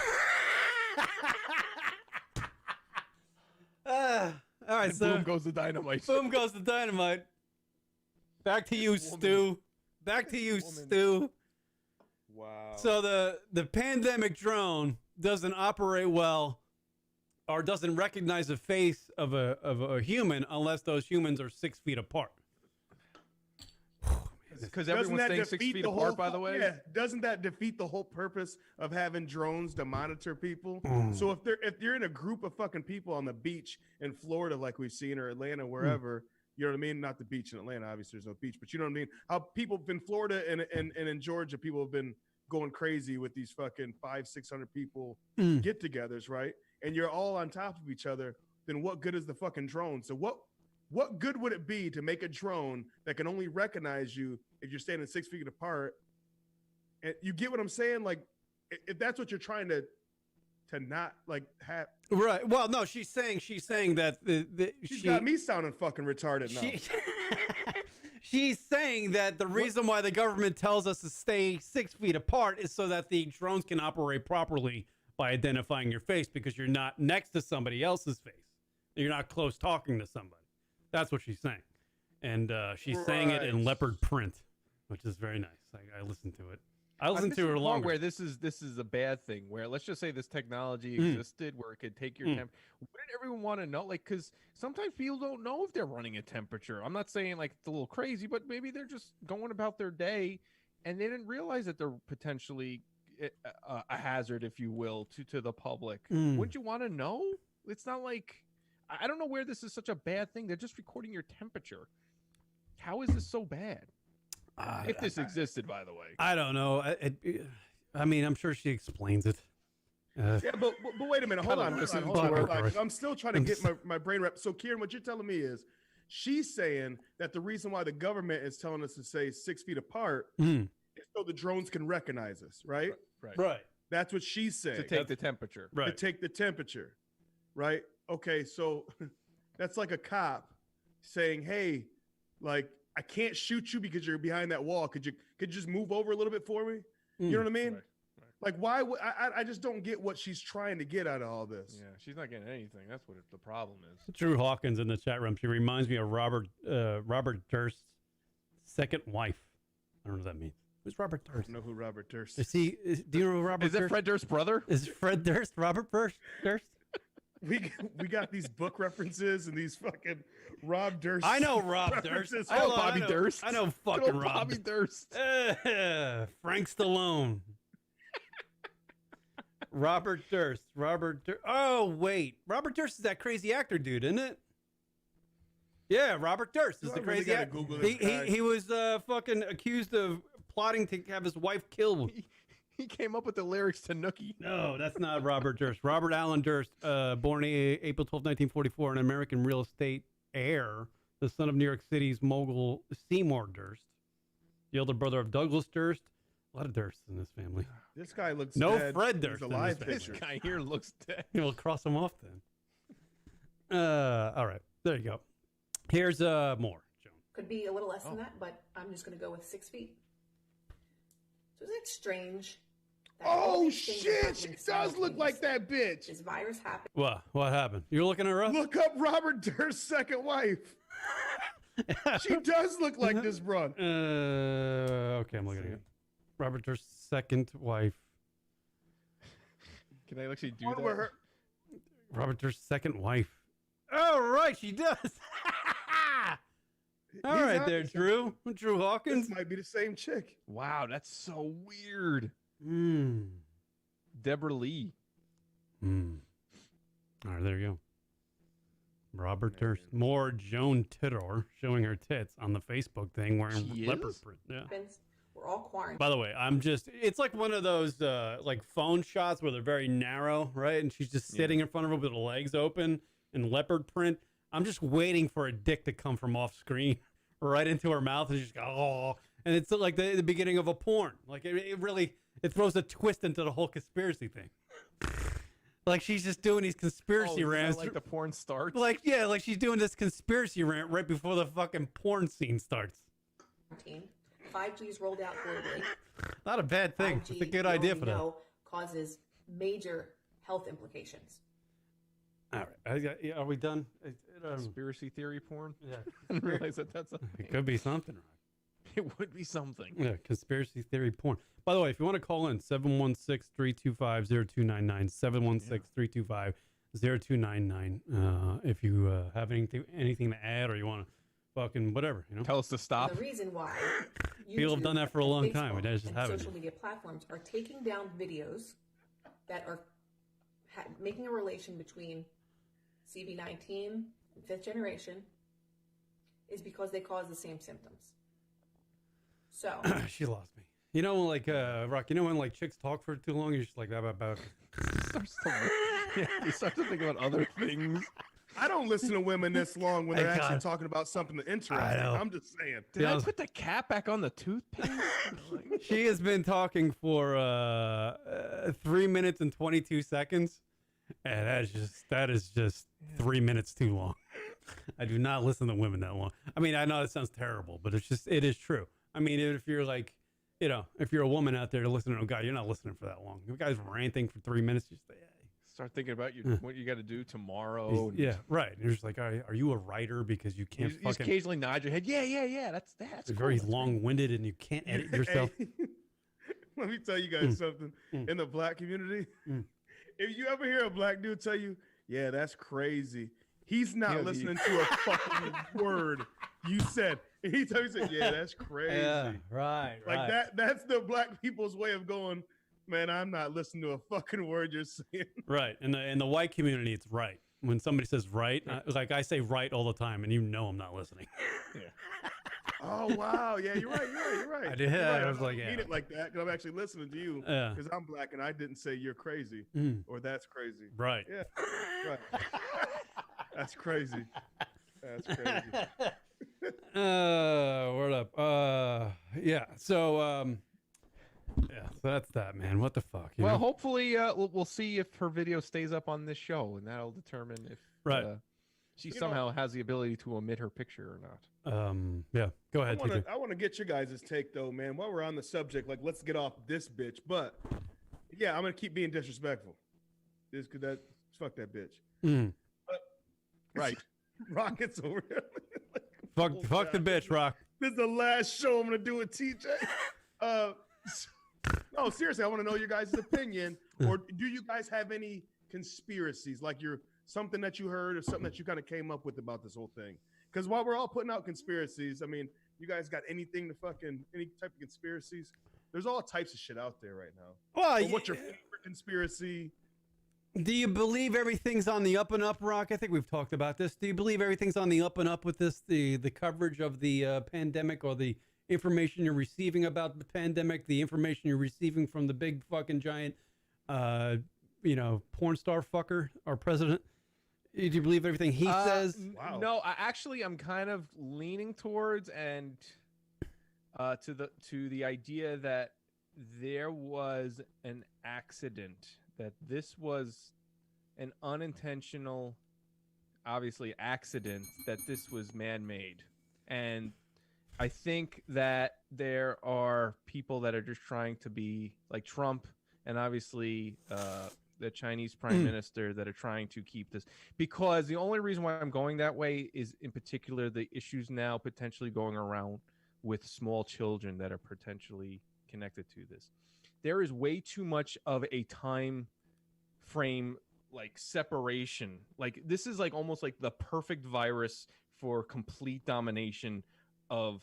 All right, And so boom goes the dynamite. boom goes the dynamite. Back to you, Stu. Back to you, Stu. Wow. So the pandemic drone doesn't operate well or doesn't recognize the face of a human unless those humans are 6 feet apart. Because Doesn't everyone's that staying 6 defeat feet the apart, whole- by the way. Yeah, doesn't that defeat the whole purpose of having drones to monitor people? Mm. So if you're in a group of fucking people on the beach in Florida, like we've seen, or Atlanta, wherever, you know what I mean? Not the beach in Atlanta, obviously there's no beach, but you know what I mean? How people in Florida and in Georgia, people have been going crazy with these fucking 500-600 people get-togethers, right? And you're all on top of each other. Then what good is the fucking drone? So what good would it be to make a drone that can only recognize you if you're standing 6 feet apart? And you get what I'm saying? Like, if that's what you're trying to not like have. Right. Well, no, she's saying that She's got me sounding fucking retarded now. She's saying that the reason why the government tells us to stay 6 feet apart is so that the drones can operate properly by identifying your face, because you're not next to somebody else's face. You're not close talking to somebody. That's what she's saying. And she's saying it in leopard print, which is very nice. I listened to it. I listened to her longer. Where this is a bad thing. Where let's just say this technology existed, where it could take your temp. Wouldn't everyone want to know? Like, because sometimes people don't know if they're running a temperature. I'm not saying like it's a little crazy, but maybe they're just going about their day, and they didn't realize that they're potentially a hazard, if you will, to the public. Wouldn't you want to know? It's not like, I don't know where this is such a bad thing. They're just recording your temperature. How is this so bad? If this existed, by the way. I don't know. I mean, I'm sure she explains it. Yeah, but wait a minute. Hold on. I'm still trying to get my brain wrapped. So, Kieran, what you're telling me is she's saying that the reason why the government is telling us to stay 6 feet apart is so the drones can recognize us, right? Right. That's what she's saying. To take the temperature. Right. To take the temperature, right? Okay, so that's like a cop saying, hey, like, I can't shoot you because you're behind that wall. Could you just move over a little bit for me? You know what I mean? Right. Like, why would I just don't get what she's trying to get out of all this. Yeah, she's not getting anything. That's what the problem is. Drew Hawkins in the chat room. She reminds me of Robert Durst's second wife. I don't know what that means. Who's Robert Durst? I don't know who Robert Durst Is he? Do you know who Robert? Is it Durst? Fred Durst's brother? Is Fred Durst Robert Durst? We got these book references and these fucking Rob Durst. I know Rob Durst. references. I know Bobby Durst. I know Good fucking old Rob. Bobby Durst. Frank Stallone. Robert Durst. Oh wait, Robert Durst is that crazy actor dude, isn't it? Yeah, Robert Durst is I the really crazy gotta actor. Google this guy. He was fucking accused of plotting to have his wife killed. He came up with the lyrics to Nookie. No, that's not Robert Durst. Robert Allen Durst, born April 12, 1944, an American real estate heir, the son of New York City's mogul Seymour Durst, the older brother of Douglas Durst. A lot of Dursts in this family. This guy looks No dead. Fred Durst He's in a live this family. This picture. guy here looks dead. We'll cross them off then. All right, there you go. Here's more, Joan. Could be a little less than that, but I'm just going to go with 6 feet. So isn't it strange? that all Oh these things are shit! happening She does look like simultaneously? that bitch. This virus happened. What happened? You're looking her up? Look up Robert Durst's second wife. She does look like this broad. Okay, I'm looking at it. Robert Durst's second wife. Can I actually do One that? where her- Robert Durst's second wife. Oh, right, she does. All He's right on there, to Drew. Drew Hawkins. This might be the same chick. Wow, that's so weird. Mm. Deborah Lee. Mm. All right, there you go. Robert Durst. More Joan Tittor showing her tits on the Facebook thing wearing She leopard is? print. Yeah. Happens We're all quarantined. By the way, it's like one of those like phone shots where they're very narrow, right? And she's just sitting in front of her with her legs open in leopard print. I'm just waiting for a dick to come from off screen right into her mouth and she's go, oh. And it's like the beginning of a porn. Like it really throws a twist into the whole conspiracy thing. Like she's just doing these conspiracy rants. Like the porn starts? Like, yeah, like she's doing this conspiracy rant right before the fucking porn scene starts. 5G is rolled out globally. Not a bad thing. 5G, It's a good idea for that. Causes major health implications. All right. Are we done? Conspiracy theory porn? Yeah. I didn't realize that's a It could be something, right? It would be something. Yeah, conspiracy theory porn. By the way, if you want to call in, 716-325-0299, 716-325-0299. If you have anything to add or you want to fucking whatever, Tell us to stop. The reason why people have done that for a long time. Facebook We just and haven't. social media platforms are taking down videos that are making a relation between CV19 and fifth generation is because they cause the same symptoms. So She lost me. Like Rock. When like chicks talk for too long, you're just like about. You start to think about other things. I don't listen to women this long when they're actually talking about something interesting. I'm just saying. Did I put the cap back on the toothpaste? She has been talking for 3 minutes and 22 seconds, and that is just 3 minutes too long. I do not listen to women that long. I mean, I know it sounds terrible, but it is true. I mean, if you're like, if you're a woman out there listening to a guy, you're not listening for that long. If a guy's ranting for 3 minutes, just start thinking about what you got to do tomorrow. Yeah, right. And you're just like, are you a writer because you can't you just occasionally nod your head. Yeah. That's cool. Very long-winded and you can't edit yourself. Hey, let me tell you guys something. In the black community, if you ever hear a black dude tell you, yeah, that's crazy, he's not listening to a fucking word you said. He tells you, yeah, that's crazy. Yeah, right. Like that's the black people's way of going, man, I'm not listening to a fucking word you're saying. Right. In the white community, it's right. When somebody says right, like I say right all the time, and I'm not listening. Yeah. Oh, wow. Yeah, you're right. I did. Right. I was like, mean it like that because I'm actually listening to you because I'm black and I didn't say you're crazy or that's crazy. Right. Yeah. Right. That's crazy. That's crazy. Word up. Yeah. So, yeah, so that's that, man. What the fuck? Well, hopefully, we'll see if her video stays up on this show, and that'll determine if she somehow has the ability to omit her picture or not. Yeah. Go ahead. I want to get your guys' take though, man. While we're on the subject, like, let's get off this bitch. But yeah, I'm gonna keep being disrespectful. Fuck that bitch. But, right. Rockets over here. Fuck the bitch, Rock. This is the last show I'm gonna do with TJ. No, seriously, I want to know your guys' opinion. Or do you guys have any conspiracies, like something that you heard or something that you kind of came up with about this whole thing? Because while we're all putting out conspiracies, I mean, you guys got any type of conspiracies? There's all types of shit out there right now. Well, what's your favorite conspiracy? Do you believe everything's on the up and up, Rock? I think we've talked about this. Do you believe everything's on the up and up with this, the coverage of the pandemic or the information you're receiving about the pandemic, the information you're receiving from the big fucking giant, porn star fucker, our president? Do you believe everything he says? Wow. No, I'm kind of leaning towards to the idea that there was an accident, that this was an unintentional, obviously, accident, that this was man-made. And I think that there are people that are just trying to be like Trump and obviously the Chinese prime minister that are trying to keep this. Because the only reason why I'm going that way is in particular the issues now potentially going around with small children that are potentially connected to this. There is way too much of a time frame, like separation. Like this is like almost like the perfect virus for complete domination of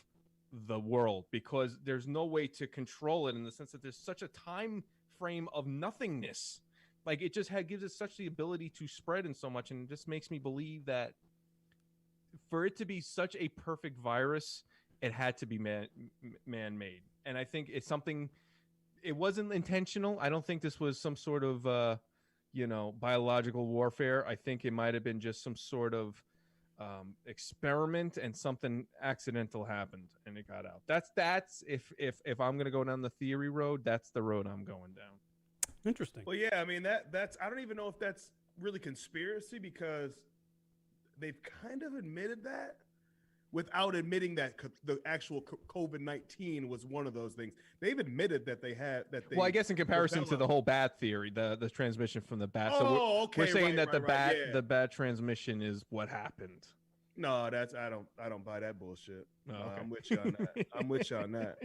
the world, because there's no way to control it in the sense that there's such a time frame of nothingness. Like it just gives it such the ability to spread in so much, and it just makes me believe that for it to be such a perfect virus, it had to be man-made. and I think it's something. It wasn't intentional. I don't think this was some sort of biological warfare. I think it might have been just some sort of experiment, and something accidental happened and it got out. That's if I'm gonna go down the theory road, that's the road I'm going down. Interesting. Well, yeah, I mean that's I don't even know if that's really conspiracy, because they've kind of admitted that without admitting that the actual COVID-19 was one of those things. They've admitted that they had that. Well, I guess in comparison to the whole bat theory, the transmission from the bat. Oh, we're saying that yeah. the bat transmission is what happened. No, that's I don't buy that bullshit. Oh, okay. I'm with you on that. I'm with you on that.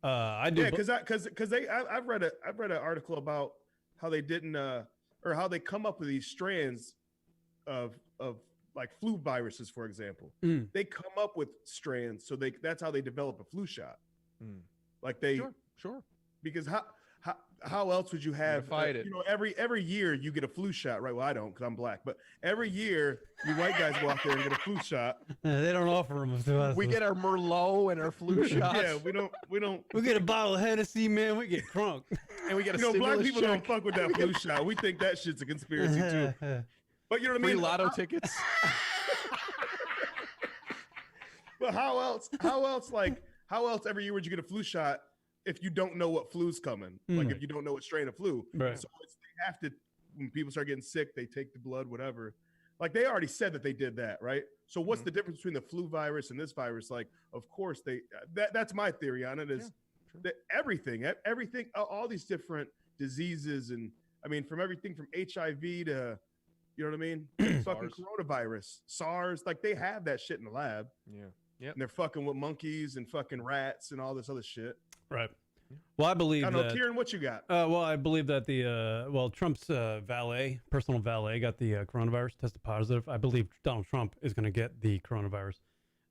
I do. Yeah, because I've read an article about how they didn't or how they come up with these strands of like flu viruses, for example. They come up with strands, so that's how they develop a flu shot. Like they sure because how else would you have fight it? Every year you get a flu shot, right? Well, I don't because I'm black, but every year you white guys go out there and get a flu shot. They don't offer them to us. We get our Merlot and our flu shots. Yeah, we don't. We get a bottle of Hennessy, man. We get crunk, and we get a black people check. don't fuck with that flu shot. We think that shit's a conspiracy too. But you know what I mean? Free lotto tickets. But how else every year would you get a flu shot if you don't know what flu's coming? Like if you don't know what strain of flu. Right. So they have to, when people start getting sick, they take the blood, whatever. Like they already said that they did that, right? So what's the difference between the flu virus and this virus? Like, of course that's my theory on it is that everything, all these different diseases, and I mean, from everything from HIV to, you know what I mean? Fucking coronavirus, SARS, like they have that shit in the lab. Yeah. Yep. And they're fucking with monkeys and fucking rats and all this other shit. Right. Well, I believe I don't know, Kieran, what you got? Well, I believe that Trump's personal valet got the coronavirus, tested positive. I believe Donald Trump is going to get the coronavirus,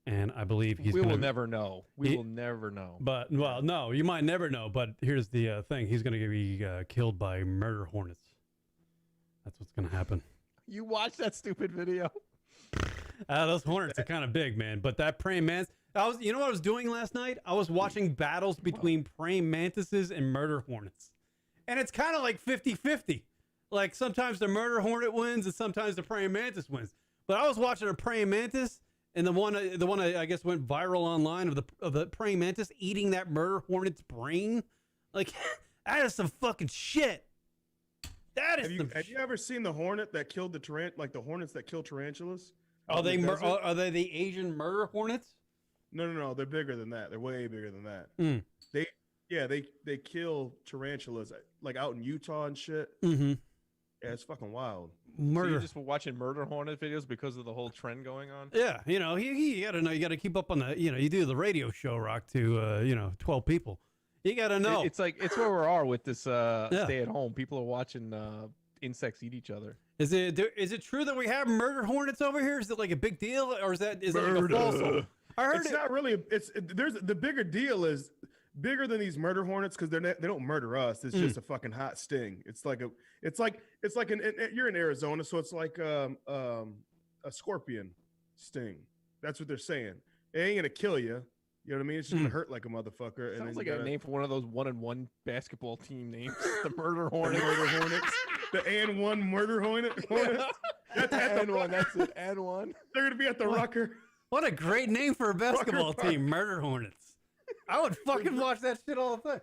and I believe we will never know. We will never know. But no, you might never know. But here's the thing: he's going to be killed by murder hornets. That's what's going to happen. You watched that stupid video? Those hornets are kind of big, man. But that praying mantis, you know what I was doing last night? I was watching battles between praying mantises and murder hornets. And it's kind of like 50-50. Like sometimes the murder hornet wins and sometimes the praying mantis wins. But I was watching a praying mantis, and the one I guess went viral online of the praying mantis eating that murder hornet's brain. Like that is some fucking shit. That is have you ever seen the hornet that killed the hornets that kill tarantulas? Are they the Asian murder hornets? No, they're bigger than that. They're way bigger than that. They kill tarantulas like out in Utah and shit. Mm-hmm. Yeah, it's fucking wild. Murder. So you just were watching murder hornet videos because of the whole trend going on? Yeah, you gotta know, you gotta keep up on you do the radio show, Rock, to 12 people. You gotta know. It's where we are with this stay at home. People are watching insects eat each other. Is it true that we have murder hornets over here? Is it like a big deal, or is it like a false one? I heard it's not really. The bigger deal is bigger than these murder hornets because they don't murder us. It's just a fucking hot sting. It's like you're in Arizona, so it's like a scorpion sting. That's what they're saying. It ain't gonna kill you. You know what I mean? It's just gonna hurt like a motherfucker. Sounds like a name for one of those 1-on-1 basketball team names. The murder hornet. Murder hornets. The N1 murder hornets. That's N1. That's it. N1. They're gonna be at the Rucker. What a great name for a basketball team, Murder Hornets. I would fucking watch that shit all the time.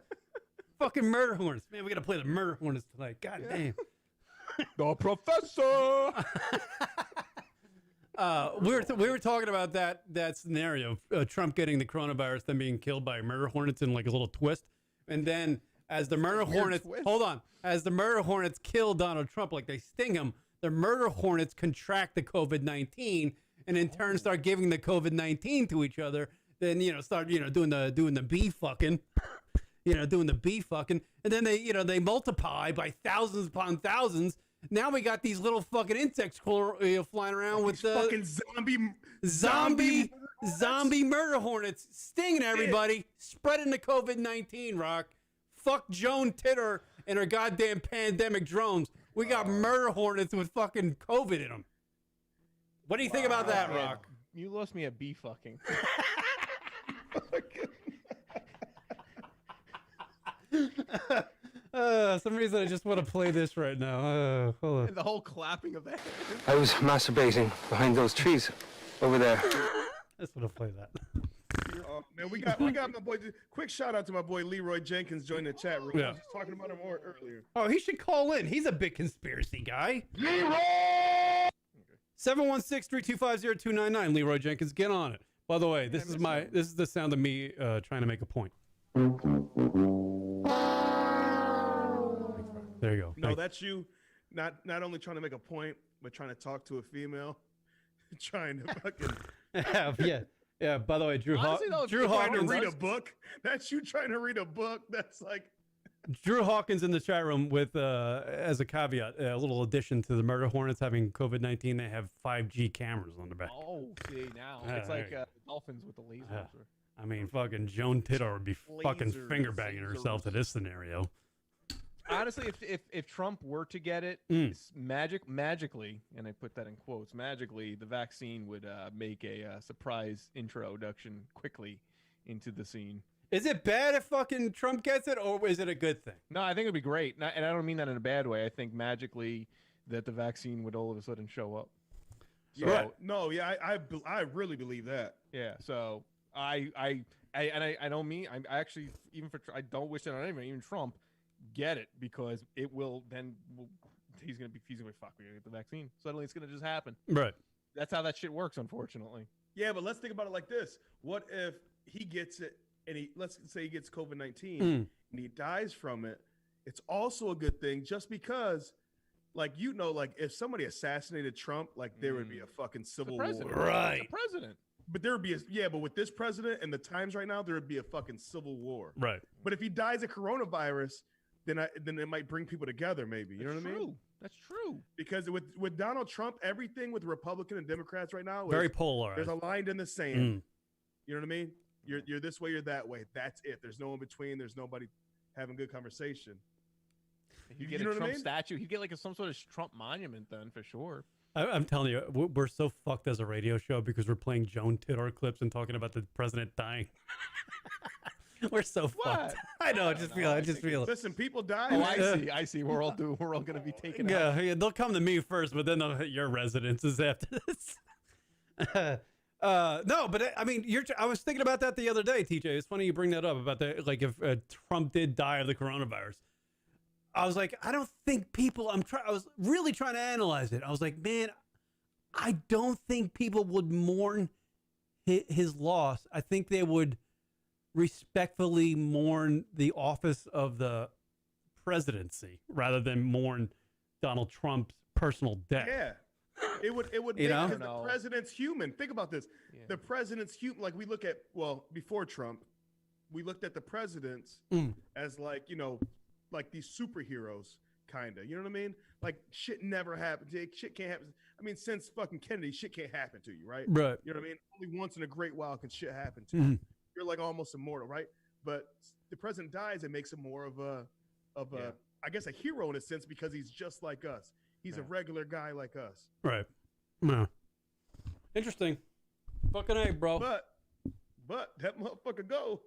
Fucking Murder Hornets. Man, we got to play the Murder Hornets tonight. God damn. The professor. We were talking about that scenario of Trump getting the coronavirus, then being killed by murder hornets in like a little twist. And then as the murder hornets, as the murder hornets kill Donald Trump, like they sting him, the murder hornets contract the COVID-19 and in turn start giving the COVID-19 to each other. Then, start, doing the bee fucking, doing the bee fucking. And then they multiply by thousands upon thousands. Now we got these little fucking insects flying around with the fucking zombie murder hornets stinging everybody, spreading the COVID-19, Rock. Fuck Joan Tittor and her goddamn pandemic drones. We got murder hornets with fucking COVID in them. What do you think about that, Rock? You lost me at bee fucking. Some reason I just want to play this right now. Hold on. And the whole clapping of that. I was masturbating behind those trees over there. I just want to play that. Man, we got my boy. Quick shout out to my boy Leroy Jenkins joining the chat room. Yeah. I was just talking about him earlier. Oh, he should call in. He's a big conspiracy guy. Leroy! 716-325-0299. Leroy Jenkins, get on it. By the way, this is the sound of me trying to make a point. There you go. No, that's you. Not only trying to make a point, but trying to talk to a female, trying to fucking. Yeah. By the way, Drew Honestly, though, Drew trying to Hawkins. read a book. That's you trying to read a book. That's like. Drew Hawkins in the chat room with, as a caveat, a little addition to the murder hornets having COVID-19. They have 5G cameras on the back. Oh, see now it's there like you go. dolphins with the lasers. I mean, fucking Joan Tittor would be fucking Lasers, finger banging herself to this scenario. Honestly, if Trump were to get it, it's magically, and I put that in quotes, magically, the vaccine would make a surprise introduction quickly into the scene. Is it bad if fucking Trump gets it, or is it a good thing? No, I think it'd be great, and I don't mean that in a bad way. I think magically that the vaccine would all of a sudden show up. So, Yeah. No. Yeah. I really believe that. Yeah. So I don't mean I actually even for I don't wish it on anyone, even Trump, get it because it will then he's gonna be fuck. We're gonna get the vaccine. Suddenly it's gonna just happen. Right. That's how that shit works, unfortunately. Yeah, but let's think about it like this: what if he gets it, and let's say he gets COVID-19 and he dies from it? It's also a good thing, just because, like like if somebody assassinated Trump, like there would be a fucking civil war, Right? The president. But there would be but with this president and the times right now, there would be a fucking civil war. Right. But if he dies of coronavirus, then it might bring people together, maybe. You know what I mean? That's true. Because with Donald Trump, everything with Republican and Democrats right now Very polarized. There's a line in the sand. You know what I mean? You're this way, you're that way. That's it. There's no in between. There's nobody having good conversation. You get a Trump statue. You get like some sort of Trump monument then for sure. I'm telling you, we're so fucked as a radio show because we're playing Joan Tittor clips and talking about the president dying. We're so fucked. I know. I just feel. Listen, people die. Oh, I see. We're all going to be taken out. Yeah, they'll come to me first, but then they'll hit your residences after this. No, but I mean, I was thinking about that the other day, TJ. It's funny you bring that up about the like if Trump did die of the coronavirus. I was like, I don't think people. I was really trying to analyze it. I was like, man, I don't think people would mourn his loss. I think they would respectfully mourn the office of the presidency rather than mourn Donald Trump's personal death. Yeah. It would You know? because the president's human. Think about this. Yeah. The president's human. Like we look at, before Trump, we looked at the presidents as like, like these superheroes, kind of. You know what I mean? Like shit never happened. Shit can't happen. I mean, since fucking Kennedy, shit can't happen to you, right? Right. You know what I mean? Only once in a great while can shit happen to you. You're like almost immortal, right? But the president dies, it makes him more of a I guess a hero in a sense because he's just like us. He's a regular guy like us. Right. No. Interesting. Fucking A, bro. But that motherfucker go.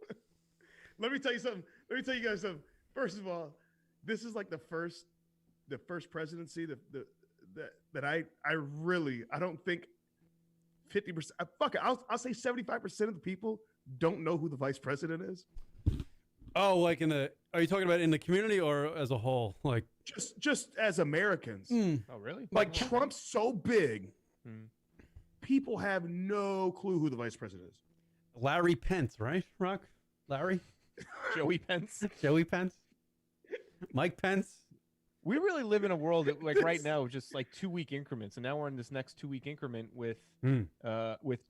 Let me tell you something. Let me tell you guys something. First of all, this is like the first presidency that I don't think 50%. Fuck it. I'll say 75% of the people don't know who the vice president is. Oh, like are you talking about in the community or as a whole? Like just as Americans. Oh, really? Like Trump's so big, people have no clue who the vice president is. Larry Pence, right? Rock? Larry? Joey Pence. Joey Pence? Mike Pence? We really live in a world that, like right now, just like 2-week increments, and now we're in this next 2-week increment with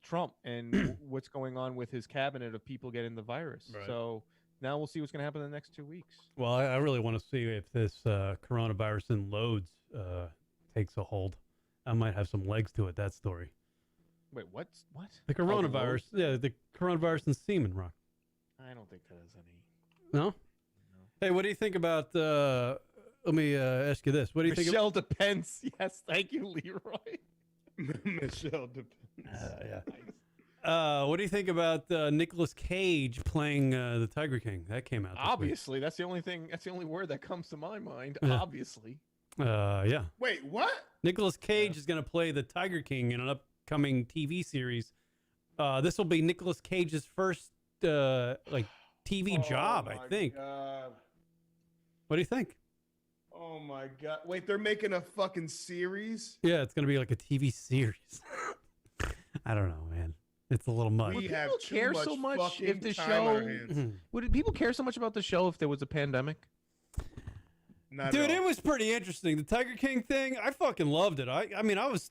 Trump and what's going on with his cabinet of people getting the virus. Right. So now we'll see what's going to happen in the next 2 weeks. Well, I really want to see if this coronavirus in loads takes a hold. I might have some legs to it, that story. Wait, what? The coronavirus. The coronavirus in semen, Rock. I don't think that has any. No? Hey, what do you think about... let me ask you this. What do you think? Michelle Depends. Yes, thank you, Leroy. Michelle Depends. Yeah. What do you think about Nicolas Cage playing the Tiger King? That came out this week. Obviously, that's the only thing. That's the only word that comes to my mind. Yeah. Obviously. Yeah. Wait, what? Nicolas Cage is going to play the Tiger King in an upcoming TV series. This will be Nicolas Cage's first TV job, I think. God. What do you think? Oh my God! Wait, they're making a fucking series? Yeah, it's going to be like a TV series. I don't know, man. It's a little much. We Would have people too care much so much fucking if the time on our show? hands. Would people care so much about the show if there was a pandemic? Not Dude, at all. it was pretty interesting. The Tiger King thing, I fucking loved it. I mean, I was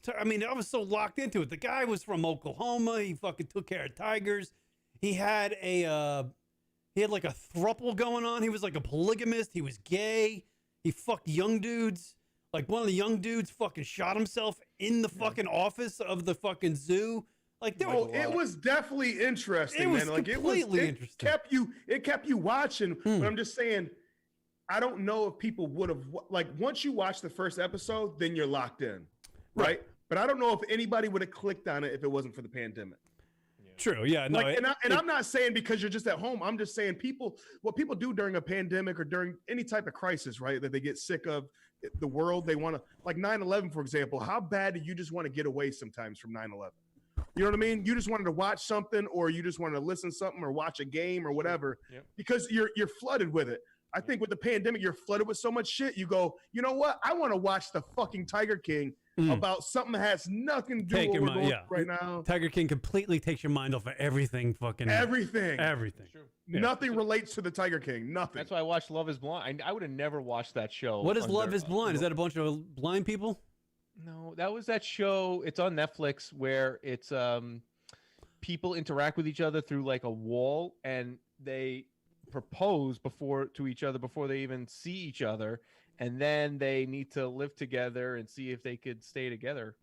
so locked into it. The guy was from Oklahoma. He fucking took care of tigers. He had like a throuple going on. He was like a polygamist. He was gay. He fucked young dudes. Like one of the young dudes fucking shot himself in the fucking office of the fucking zoo. Like there Oh, it was definitely interesting, It was man. Like completely interesting. It kept you watching. But I'm just saying, I don't know if people would have like once you watch the first episode, then you're locked in, right? But I don't know if anybody would have clicked on it if it wasn't for the pandemic. True, yeah, no, Like, I'm not saying because you're just at home. I'm just saying what people do during a pandemic or during any type of crisis, right? That they get sick of the world. They want to, like 9/11, for example. How bad do you just want to get away sometimes from 9/11? You know what I mean? You just wanted to watch something, or you just wanted to listen to something, or watch a game, or whatever, because you're flooded with it. I think with the pandemic, you're flooded with so much shit. You go, you know what? I want to watch the fucking Tiger King about something that has nothing to do with what we're going through right now. Tiger King completely takes your mind off of everything. Fucking everything. True. Yeah. Nothing relates to the Tiger King. Nothing. That's why I watched Love Is Blind. I would have never watched that show. What is Love Is Blind? Is that a bunch of blind people? No, that was that show. It's on Netflix where it's people interact with each other through like a wall, and they propose to each other before they even see each other, and then they need to live together and see if they could stay together.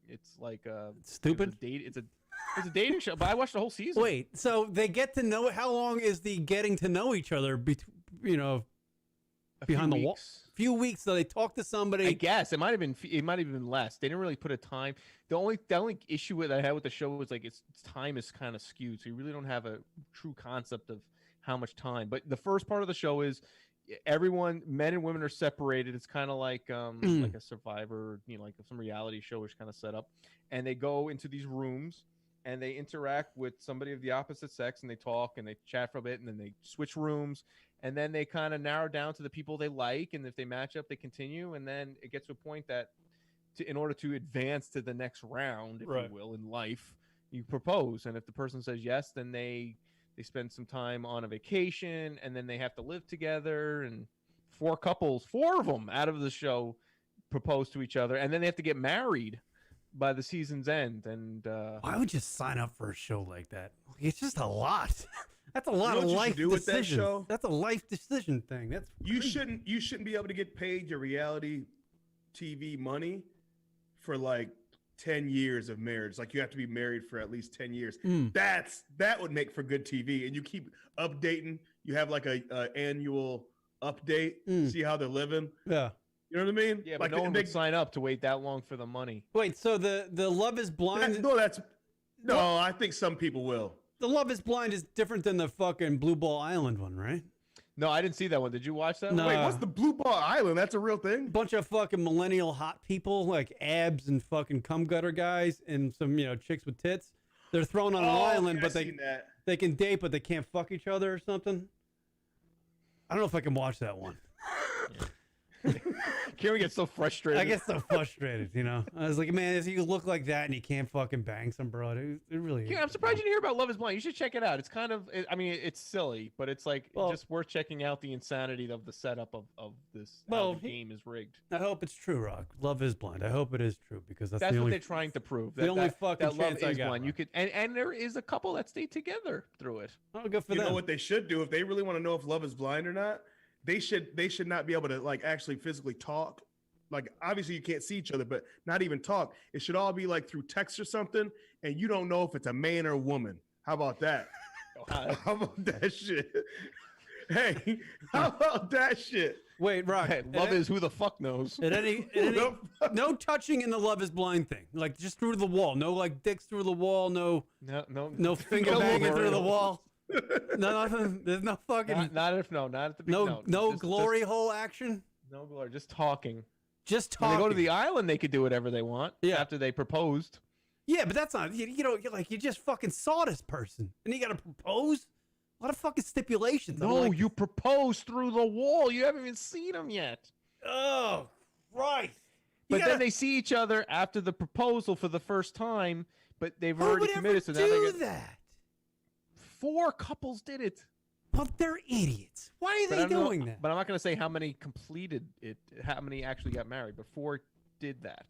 It's like stupid. It's a dating show, but I watched the whole season. Wait, so they get to know? How long is the getting to know each other? Behind the wall. Few weeks, so they talk to somebody. I guess it might have been less. They didn't really put a time. The only issue that I had with the show was like its time is kind of skewed, so you really don't have a true concept of how much time. But the first part of the show is everyone, men and women, are separated. It's kind of like a Survivor, like some reality show is kind of set up, and they go into these rooms and they interact with somebody of the opposite sex, and they talk and they chat for a bit, and then they switch rooms. And then they kind of narrow down to the people they like, and if they match up, they continue. And then it gets to a point that, in order to advance to the next round, if you will, in life, you propose. And if the person says yes, then they spend some time on a vacation, and then they have to live together. And 4 of them out of the show propose to each other, and then they have to get married by the season's end. And why would you sign up for a show like that? It's just a lot. That's a lot of what you should life do with that decisions. show? That's a life decision thing. That's You crazy. shouldn't be able to get paid your reality TV money for like 10 years of marriage. Like you have to be married for at least 10 years. That would make for good TV. And you keep updating. You have like a annual update, see how they're living. Yeah. You know what I mean? yeah, like but no one would sign up to wait that long for the money. Wait, so the Love Is Blind? I think some people will. The Love Is Blind is different than the fucking Blue Ball Island one, right? No, I didn't see that one. Did you watch that? No. one? Wait, what's the Blue Ball Island? That's a real thing? Bunch of fucking millennial hot people, like abs and fucking cum gutter guys, and some chicks with tits. They're thrown on an island, but they can date, but they can't fuck each other or something. I don't know if I can watch that one. Kieran gets so frustrated. I get so frustrated, I was like, man, if you look like that and you can't fucking bang some broad, it really. Kieran, I'm surprised you didn't hear about Love Is Blind. You should check it out. It's kind of, it's silly, but it's like just worth checking out the insanity of the setup of this. How the game is rigged. I hope it's true, Rock. Love Is Blind. I hope it is true because that's the what only, they're trying to prove. The only fucking that love chance I is got. blind. You could, and there is a couple that stay together through it. Oh, good for You them. know what they should do if they really want to know if love is blind or not? They should not be able to like actually physically talk. Like obviously you can't see each other, but not even talk. It should all be like through text or something, and you don't know if it's a man or a woman. How about that? How about that shit? Hey, how about that shit? Wait, Rock. Hey, love is who the fuck knows. No touching in the Love is Blind thing. Like just through the wall. No like dicks through the wall. No finger banging through the wall. No nothing. There's no fucking. Not at the beginning. No glory hole action. No glory. Just talking. Just talking. When they go to the island, they could do whatever they want. Yeah. After they proposed. Yeah, but that's not. You know, you just fucking saw this person, and you got to propose. A lot of fucking stipulations. No, you propose through the wall. You haven't even seen them yet. Oh, right. But then they see each other after the proposal for the first time, but they've already committed. So now they get that. 4 couples did it. Well, they're idiots. Why are they doing that? But I'm not going to say how many completed it, how many actually got married. But 4 did that.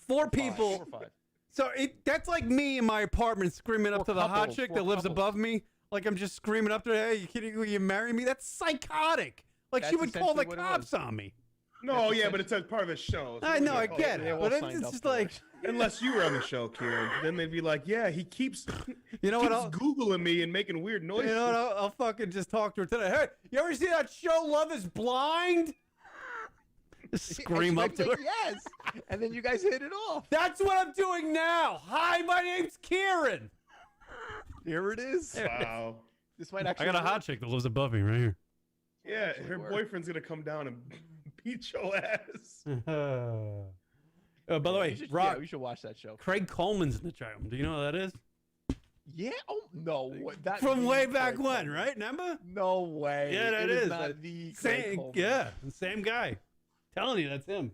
4 people. 4 or 5. So that's like me in my apartment screaming up to the hot couples, chick 4 that lives couples. above me. Like I'm just screaming up to her, hey, you kidding me? You marry me? That's psychotic. Like she That's would call the essentially what it cops was. on me. No, yeah, but it's a part of a show. So I know, I they get they it. all But signed it's up just for like, it. Unless you were on the show, Kieran, then they'd be like, "Yeah, he keeps, you know what? keeps Googling me and making weird noises." You know what? I'll fucking just talk to her today. Hey, you ever see that show Love is Blind? Just scream up to her. Yes. And then you guys hit it off. That's what I'm doing now. Hi, my name's Kieran. Here it is. Wow. This might actually I got a work. hot chick that lives above me right here. Yeah, Actually her work. boyfriend's gonna come down and beat your ass. By the way, We should, Rock, yeah, we should watch that show. Craig Coleman's in the child. Do you know who that is? Yeah. Oh no. That From the way back Craig when, Coleman. right? Remember? No way. Yeah, that It is. not the Craig Same, Coleman. yeah, the same guy. Telling you, that's him.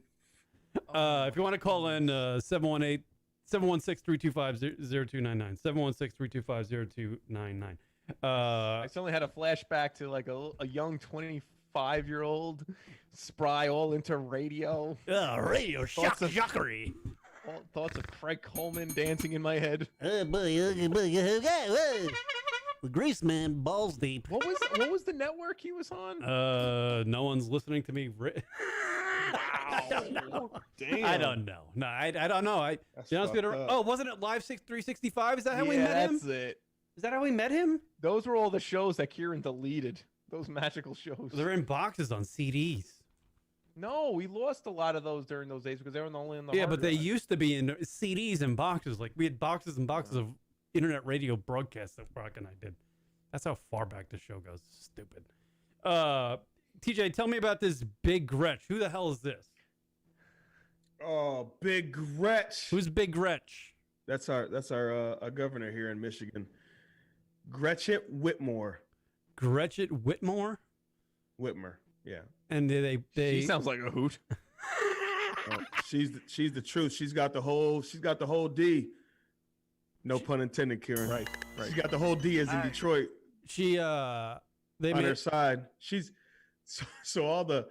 If you want to call in, 716-325-0299. 716-325-0299. I suddenly had a flashback to like a young 25-year-old spry all into radio. Radio Thoughts of- shockery. All thoughts of Craig Coleman dancing in my head. The grease man, balls deep. What was the network he was on? No one's listening to me. Damn. I don't know. No, I don't know. That's to be honest with you, fucked up. oh, wasn't it Live 365? Is that how we Yeah, met him? that's it. Is that how we met him? Those were all the shows that Kieran deleted. Those magical shows. They're in boxes on CDs. No, we lost a lot of those during those days because they were only in the Yeah, hard but they drive. used to be in CDs and boxes. Like we had boxes and boxes of internet radio broadcasts that Brock and I did. That's how far back the show goes. Stupid. TJ, tell me about this Big Gretch. Who the hell is this? Oh, Big Gretch. Who's Big Gretch? That's our governor here in Michigan. Gretchen Whitmore. Gretchen Whitmore? Whitmer. Yeah. And they She sounds like a hoot. She's the truth. She's got the whole D. No pun intended, Kieran. Right. She's got the whole D as in Detroit they on made her side. She's so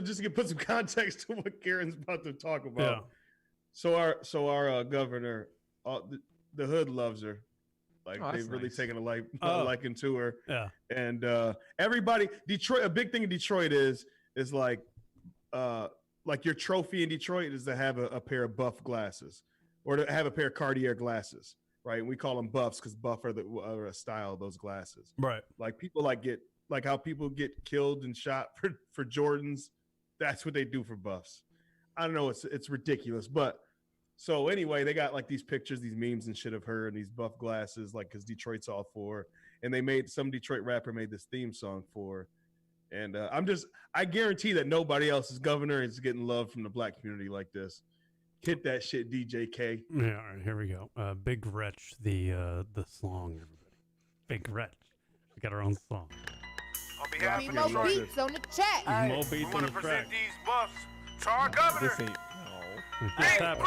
just to put some context to what Kieran's about to talk about. Yeah. So our governor, the hood loves her. Like Oh, that's they've really nice. taken a Oh. liking to her. Yeah. And everybody, Detroit, a big thing in Detroit is like your trophy in Detroit is to have a pair of buff glasses or to have a pair of Cartier glasses, right? And we call them buffs because buff are a style of those glasses. Right. Like people like how people get killed and shot for Jordans. That's what they do for buffs. I don't know. It's ridiculous, but. So anyway, they got like these pictures, these memes and shit of her and these buff glasses, like because Detroit's all for her. And they made some Detroit rapper made this theme song for her. And I guarantee that nobody else's governor is getting love from the black community like this. Hit that shit, DJ K. Yeah, all right, here we go. Big Gretch, the song, everybody. Big Gretch. We got our own song. On behalf Need of more Detroit, beats on the track. Mo we beats on want the to track. present these buffs to our governor. This ain't. It's Hey, happening.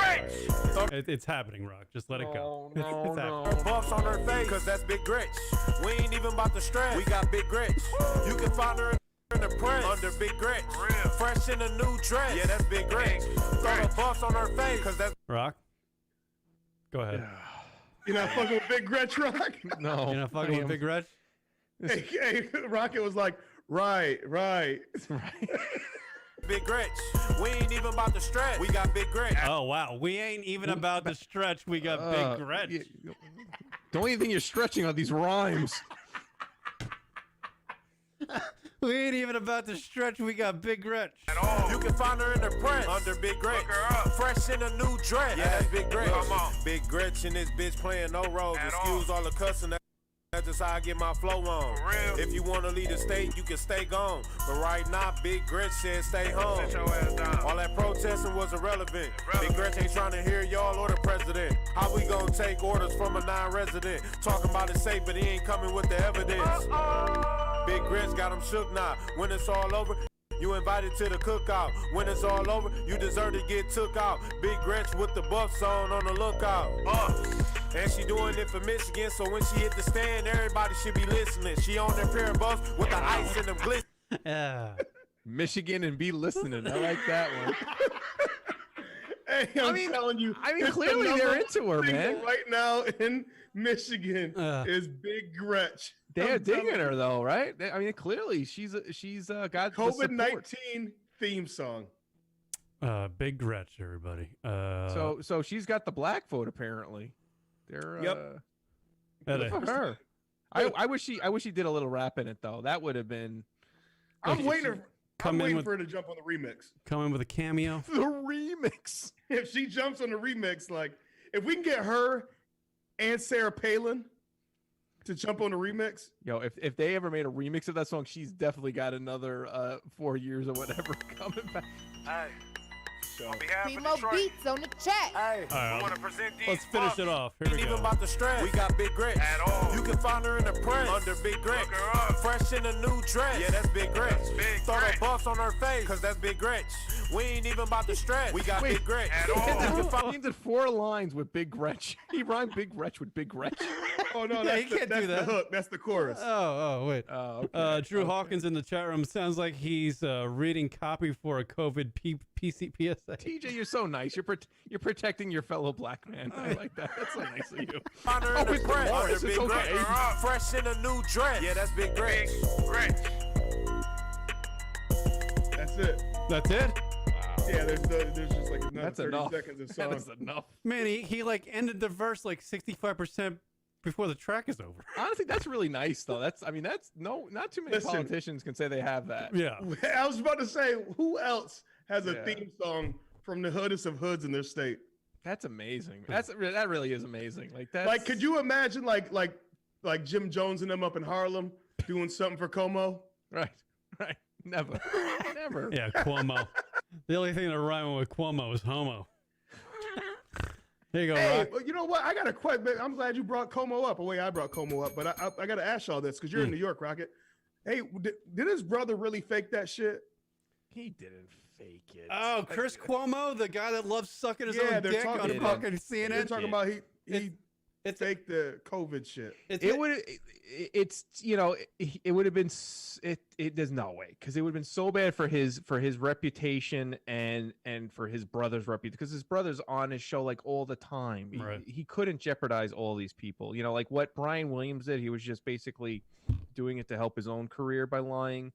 Gretch! It's happening, Rock. Just let it go. No, It's no. happening. Buffs on her face, cause that's Big Gretch. We ain't even about to stress. We got Big Gretch. You can find her in the press under Big Gretch. Fresh in a new dress. Yeah, that's Big Gretch. Throw the buffs on her face, cause that's Rock? Go ahead. You not fucking with Big Gretch, Rock? No. You're not fucking with Big Gretch? Hey, Rocket was like, right. Big Gretch. We ain't even about to stress. We got Big Gretch. Oh, wow. We ain't even about to stretch. We got Big Gretch. The only thing you're stretching are these rhymes. We ain't even about to stretch. We got Big Gretch. You can find her in the press under Big Gretch. Fresh in a new dress. Yeah, that's Big Gretch. Big Gretch and this bitch playing no roles. Excuse all the cussing. That's just how I get my flow on. If you want to leave the state, you can stay gone. But right now, Big Gretch said stay home. All that protesting was irrelevant. Big Gretch ain't trying to hear y'all or the president. How we gonna take orders from a non-resident? Talking about it safe, but he ain't coming with the evidence. Big Gretch got him shook now. When it's all over, you invited to the cookout. When it's all over, you deserve to get took out. Big Gretch with the buffs on the lookout. And she doing it for Michigan, so when she hit the stand, everybody should be listening. She on their pair of buffs with the ice and them glitz. Michigan and be listening. I like that one. Hey, I'm telling you. I mean, clearly they're into her, man. Right now in Michigan is Big Gretch. They're digging her though, right? I mean, clearly she's got COVID-19 theme song. Big Gretch, everybody. So she's got the black vote apparently. They're good for her. I wish she did a little rap in it though. That would have been. I'm waiting for her to jump on the remix. Come in with a cameo. The remix. If she jumps on the remix, like if we can get her and Sarah Palin to jump on the remix. Yo, if they ever made a remix of that song, she's definitely got another 4 years or whatever coming back. Hey. On behalf of Primo Detroit, beats on the chat. hey, right, I want to present these. Let's finish it off. Here we Ain't go. even about the stress. We got Big Gretch. At all. You can find her in the press under Big Gretch. Fresh in a new dress. Yeah, that's Big Gretch. Throw the buffs on her face, cause that's Big Gretch. We ain't even about the stress. We got Big Gretch. At all. He did 4 lines with Big Gretch. He rhymed Big Gretch with Big Gretch. Oh no, Yeah, that's, you can't that's do that. the hook. That's the chorus. Oh, wait. Oh, okay. Drew Hawkins in the chat room sounds like he's reading copy for a COVID PC PSA. TJ, you're so nice. You're protecting your fellow black man. I like that. That's so nice of you. Find her in the it's press Morris. under It's Big okay. Gretch. Fresh in a new dress. Yeah, that's Big Gretch. That's it. That's it? Yeah, there's just like another That's 30 enough. seconds of That song. is enough. Man, he like ended the verse like 65% before the track is over. Honestly, that's really nice though. That's not too many Listen. politicians can say they have that. Yeah. I was about to say, who else has a Yeah. theme song from the hoodest of hoods in their state? That's amazing. That really is amazing. Like that. Like, could you imagine like Jim Jones and them up in Harlem doing something for Como? Right. Never. Yeah, Cuomo. The only thing that rhymes with Cuomo is homo. Here you go, Hey, Rock. well, you know what? I got a question. I'm glad you brought Como up. I brought Como up, but I got to ask y'all this because you're in New York, Rocket. Hey, did his brother really fake that shit? He didn't fake it. Oh, Chris Cuomo, the guy that loves sucking his Yeah, own they're dick talking on about- fucking CNN. They're talking about he It's faked the COVID shit. It would. It's it would have been. There's no way because it would have been so bad for his reputation and for his brother's reputation because his brother's on his show like all the time. Right. He couldn't jeopardize all these people. Like what Brian Williams did. He was just basically doing it to help his own career by lying.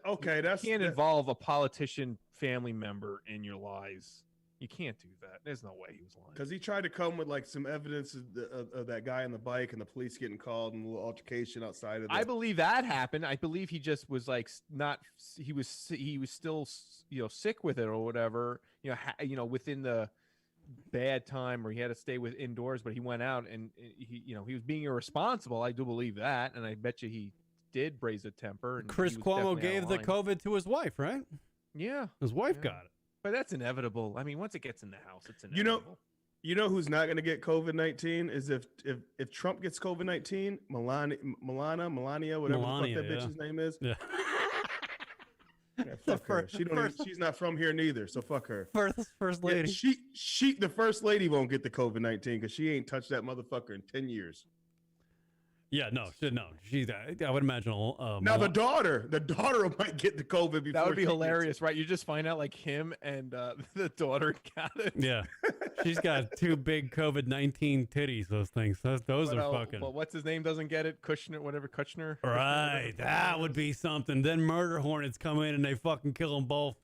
Okay, You can't involve a politician family member in your lies. You can't do that. There's no way he was lying. Because he tried to come with like some evidence of that guy on the bike and the police getting called and a little altercation outside of. I believe that happened. I believe he just was like not. He was still sick with it or whatever. Within the bad time where he had to stay indoors, but he went out and he was being irresponsible. I do believe that, and I bet you he did raise a temper. And Chris he was Cuomo definitely out gave of the line. COVID to his wife, right? Yeah, His wife got it. but that's inevitable. I mean, once it gets in the house, it's inevitable. You know who's not going to get COVID-19 is if Trump gets COVID-19, Melania, whatever the fuck that bitch's name is. Yeah. Yeah, fuck her. She's not from here neither, so fuck her. First lady. Yeah, she the first lady won't get the COVID-19 because she ain't touched that motherfucker in 10 years. Yeah, no. She's. I would imagine. Now the daughter might get the COVID before. That would be she hilarious, right? You just find out like him and the daughter got it. Yeah, she's got 2 big COVID-19 titties. Those things. Those are fucking. Well, what's his name doesn't get it? Kushner. Right, that would be something. Then murder hornets come in and they fucking kill them both.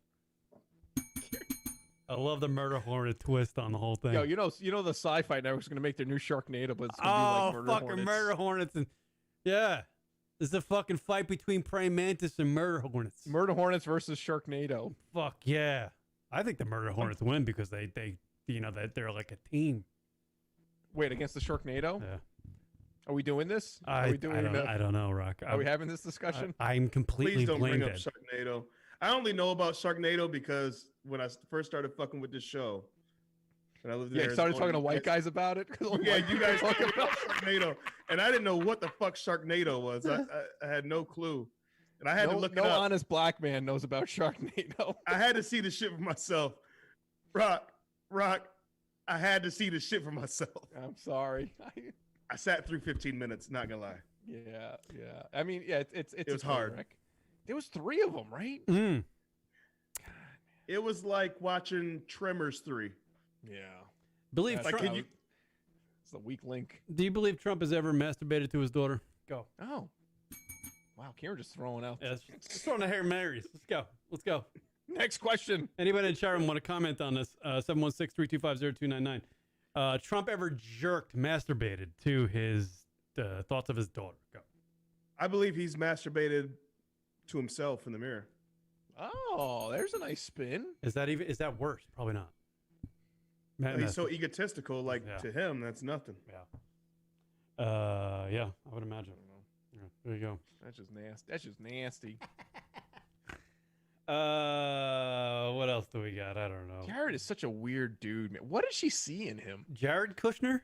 I love the murder hornet twist on the whole thing. Yo, you know the Sci-Fi Network's gonna make their new Sharknado, but it's gonna be like fucking murder hornets and yeah, This is a fucking fight between praying mantis and murder hornets. Murder Hornets versus Sharknado. Fuck yeah. I think the murder hornets win because they that they're like a team. Wait, against the Sharknado? Yeah. Are we doing this? I don't know, Rock. Are we having this discussion? I'm completely Please don't bring brain up dead. Sharknado. I only know about Sharknado because when I first started fucking with this show, and I lived in Yeah, you started Arizona, talking to white guys about it. Yeah, you guys talking about Sharknado, and I didn't know what the fuck Sharknado was. I had no clue, and I had to look it no up. honest black man knows about Sharknado. I had to see the shit for myself. Rock, I had to see the shit for myself. I'm sorry. I sat through 15 minutes. Not gonna lie. Yeah. I mean, yeah, it's It was a train hard. wreck. There was 3 of them, right? Mm. It was like watching Tremors 3. Yeah. Believe That's Like, Trump, can you? It's the weak link. do you believe Trump has ever masturbated to his daughter? Go. Oh. Wow, Kieran just throwing out. Yeah, let's throw in the Hail Marys. Let's go. Next question. Anybody in the chat room want to comment on this? 716-325-0299. Trump ever masturbated to his thoughts of his daughter? Go. I believe he's masturbated to himself in the mirror. Oh, there's a nice spin. Is that worse? Probably not. He's so egotistical. Like Yeah. to him, that's nothing. Yeah, I would imagine. Yeah, there you go. That's just nasty. That's just nasty. What else do we got? I don't know. Jared is such a weird dude, man. What did she see in him? Jared Kushner?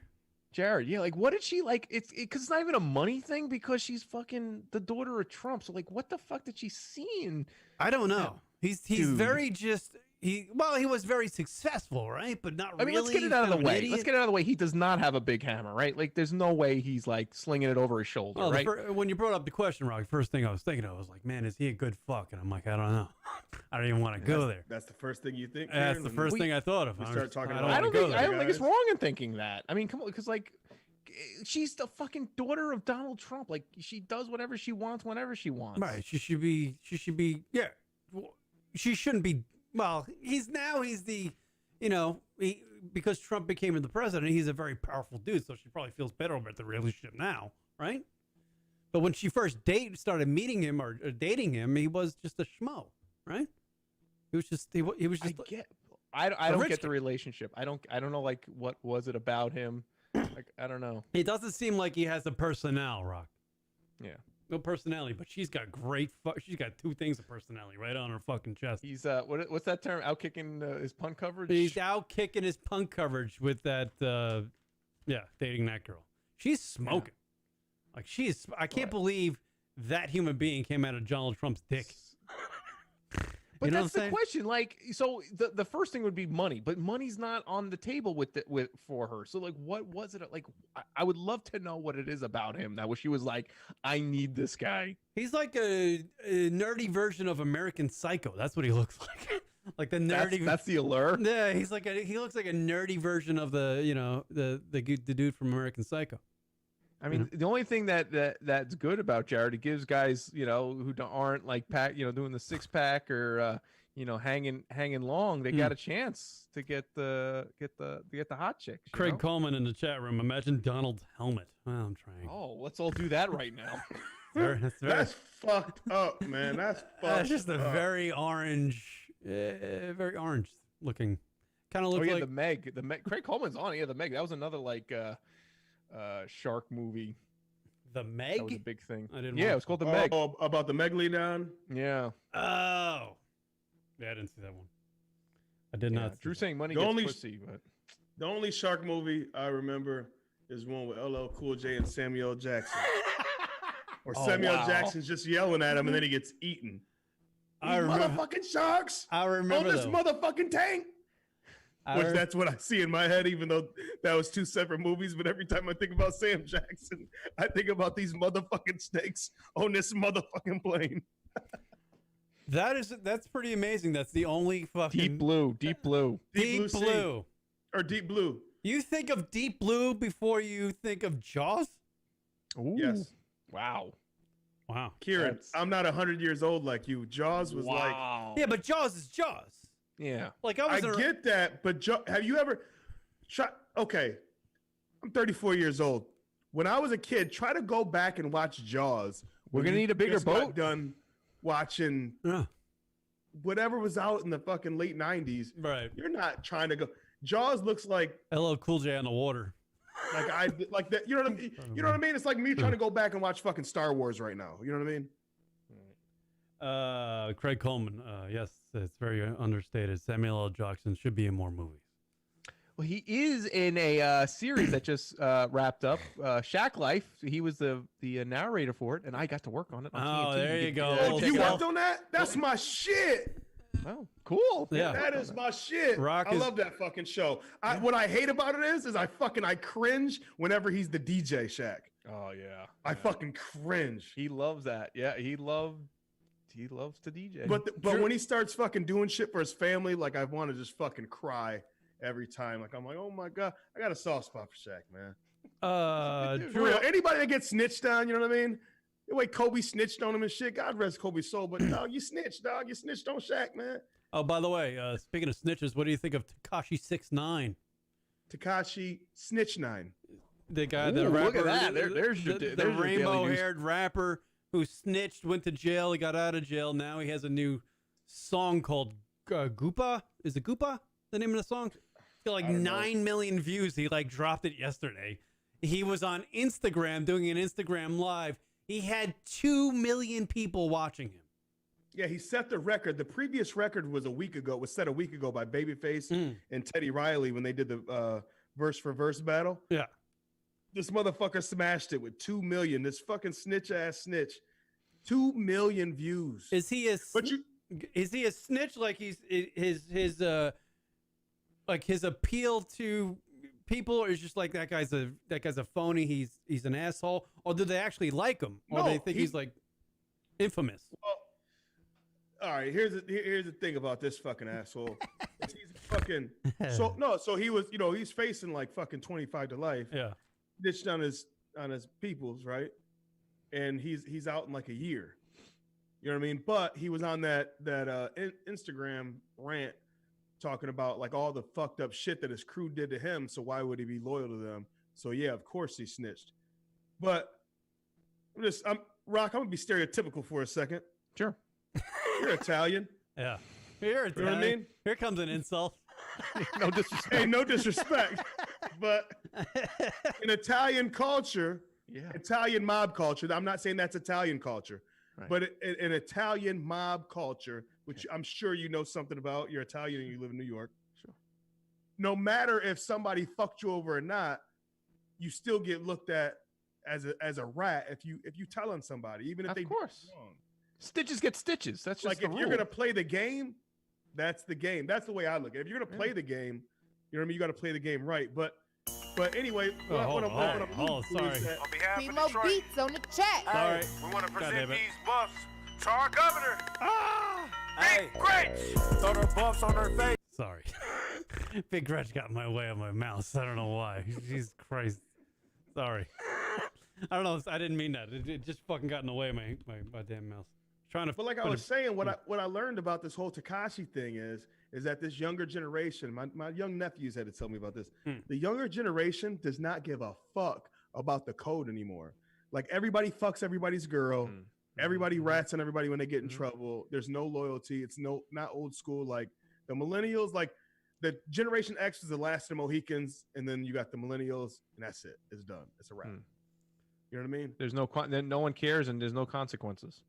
Jared, yeah, like what did she like? Because it's not even a money thing because she's fucking the daughter of Trump. So like, what the fuck did she see in? I don't know. He's Dude. very just he was very successful, right? But not I mean, really. let's get it out of the kind an way. idiot. Let's get it out of the way. He does not have a big hammer, right? Like, there's no way he's like slinging it over his shoulder, Well, right? when you brought up the question, Rock, the first thing I was thinking of was like, man, is he a good fuck? And I'm like, I don't know. I don't even want to go there. That's the first thing you think. That's Kieran, the when firthink thing I thought of. we I'm start just- talking I about- don't I wanna don't go think there. I don't think it's guys. wrong in thinking that. I mean, come on, because like she's the fucking daughter of Donald Trump. Like she does whatever she wants whenever she wants. Right. She should be. Yeah. Well, she shouldn't be. Well, he's the. Because Trump became the president, he's a very powerful dude. So she probably feels better about the relationship now, right? But when she first started meeting him or dating him, he was just a schmo, right? He was just. He was just. I a don't rich get the guy. relationship. I don't know. Like, what was it about him? Like, I don't know. It doesn't seem like he has a personnel, Rock. Yeah. No personality, but she's got she's got 2 things of personality right on her fucking chest. He's what's that term? Out kicking his punt coverage. He's out kicking his punk coverage with that, dating that girl. She's smoking. Like I can't believe that human being came out of Donald Trump's dick. But You know that's what I'm the question. Like, so the first thing would be money, but money's not on the table for her. So like, what was it like? I would love to know what it is about him that she was like, I need this guy. He's like a nerdy version of American Psycho. That's what he looks like. Like the nerdy. That's the allure. Yeah, he looks like a nerdy version of the dude from American Psycho. I mean, the only thing that's good about Jared, it gives guys, who aren't like doing the 6-pack or hanging long, they got a chance to get the hot chicks. Craig Coleman in the chat room. Imagine Donald's helmet. Well, I'm trying. Oh, let's all do that right now. That's fucked up, man. That's fucked That's just a up. very orange looking. Kind of looks like the Meg. Craig Coleman's on. Yeah, the Meg. That was another like shark movie. The Meg. That was a big thing. I didn't. Yeah, it was called the Meg. Oh, about the Megalodon. Yeah. Oh. Yeah, I didn't see that one. I did not. see Drew that. saying money The gets only- pussy, but The only shark movie I remember is one with LL Cool J and Samuel Jackson. Or Oh, Samuel wow. Jackson's just yelling at him and then he gets eaten. I You remember. motherfucking sharks I on remember this though. motherfucking tank. Which that's what I see in my head, even though that was 2 separate movies. But every time I think about Sam Jackson, I think about these motherfucking snakes on this motherfucking plane. That's pretty amazing. That's the only fucking Deep Blue. Deep Sea. Blue. Or Deep Blue. You think of Deep Blue before you think of Jaws? Ooh. Yes. Wow. Wow. Kieran, That's- I'm not 100 years old like you. Jaws was like, Yeah, but Jaws is Jaws. Yeah. Like I get that, but have you ever okay, I'm 34 years old. When I was a kid, try to go back and watch Jaws We're gonna need a bigger just got boat. done watching whatever was out in the fucking late 90s. Right. You're not trying to go. Jaws looks like LL Cool J on the water. like that. You know what I mean? You know what I mean? It's like me trying to go back and watch fucking Star Wars right now. You know what I mean? Craig Coleman. Yes, it's very understated. Samuel L. Jackson should be in more movies. Well, he is in a series that just wrapped up, Shack Life. He was the narrator for it, and I got to work on it. On TNT. There you go. Oh, you worked on that? That's my shit. Oh, cool. Yeah. That is my shit. I love that fucking show. What I hate about it is I cringe whenever he's the DJ Shack. Oh yeah. I fucking cringe. He loves that. Yeah, he loves to DJ. But when he starts fucking doing shit for his family, like I want to just fucking cry every time. Like I'm like, oh my god, I got a soft spot for Shaq, man. For real, anybody that gets snitched on, you know what I mean? The way Kobe snitched on him and shit. God rest Kobe's soul, but dog, you snitched, dog. You snitched on Shaq, man. Oh, by the way, speaking of snitches, what do you think of Takashi 6ix9ine? Takashi Snitch 9. The guy, the rapper. Look at that. There's the rainbow-haired rapper who snitched, went to jail. He got out of jail. Now he has a new song called Goopa. Is it Goopa? The name of the song? It's got like 9 million views. He like dropped it yesterday. He was on Instagram doing an Instagram live. He had 2 million people watching him. Yeah, he set the record. The previous record was a week ago. It was set a week ago by Babyface and Teddy Riley when they did the verse for verse battle. Yeah. This motherfucker smashed it with 2 million. This fucking snitch ass snitch. 2 million views. Is he a snitch like his like his appeal to people, or is just like that guy's a phony, he's an asshole, or do they actually like him, or they think he's like infamous? Well, all right, here's the thing about this fucking asshole. He's fucking so he was, he's facing like fucking 25 to life. Yeah. Ditched on his peoples, right? And he's out in like a year. You know what I mean? But he was on that Instagram rant talking about like all the fucked up shit that his crew did to him. So why would he be loyal to them? So yeah, of course he snitched. But I'm Rock, I'm gonna be stereotypical for a second. Sure. You're Italian. Yeah. You're Italian. You know what I mean? Here comes an insult. No disrespect. Hey, no disrespect. But in Italian culture, Italian mob culture, I'm not saying that's Italian culture, but an Italian mob culture, which I'm sure you know something about. You're Italian and you live in New York. Sure. No matter if somebody fucked you over or not, you still get looked at as a rat if you tell on somebody, even if they do wrong. Stitches get stitches. That's just like if you're gonna play the game, that's the game. That's the way I look at it. If you're gonna play the game, you know what I mean. You got to play the game right. But anyway, sorry. On behalf of Detroit, beats on the chat. Sorry. we want to present these buffs to our governor. Big Gretch. Throw their buffs on her face. Sorry. Big Gretch got in my way on my mouse. I don't know why. Jesus Christ. Sorry. I don't know. I didn't mean that. It just fucking got in the way of my damn mouse. But like I was saying, what I learned about this whole Takashi thing is that this younger generation, my young nephews had to tell me about this. The younger generation does not give a fuck about the code anymore. Like everybody fucks everybody's girl. Everybody rats on everybody when they get in trouble. There's no loyalty. It's not old school. Like the millennials, like the Generation X is the last of the Mohicans, and then you got the millennials, and that's it. It's done. It's a wrap. You know what I mean? There's no one cares, and there's no consequences.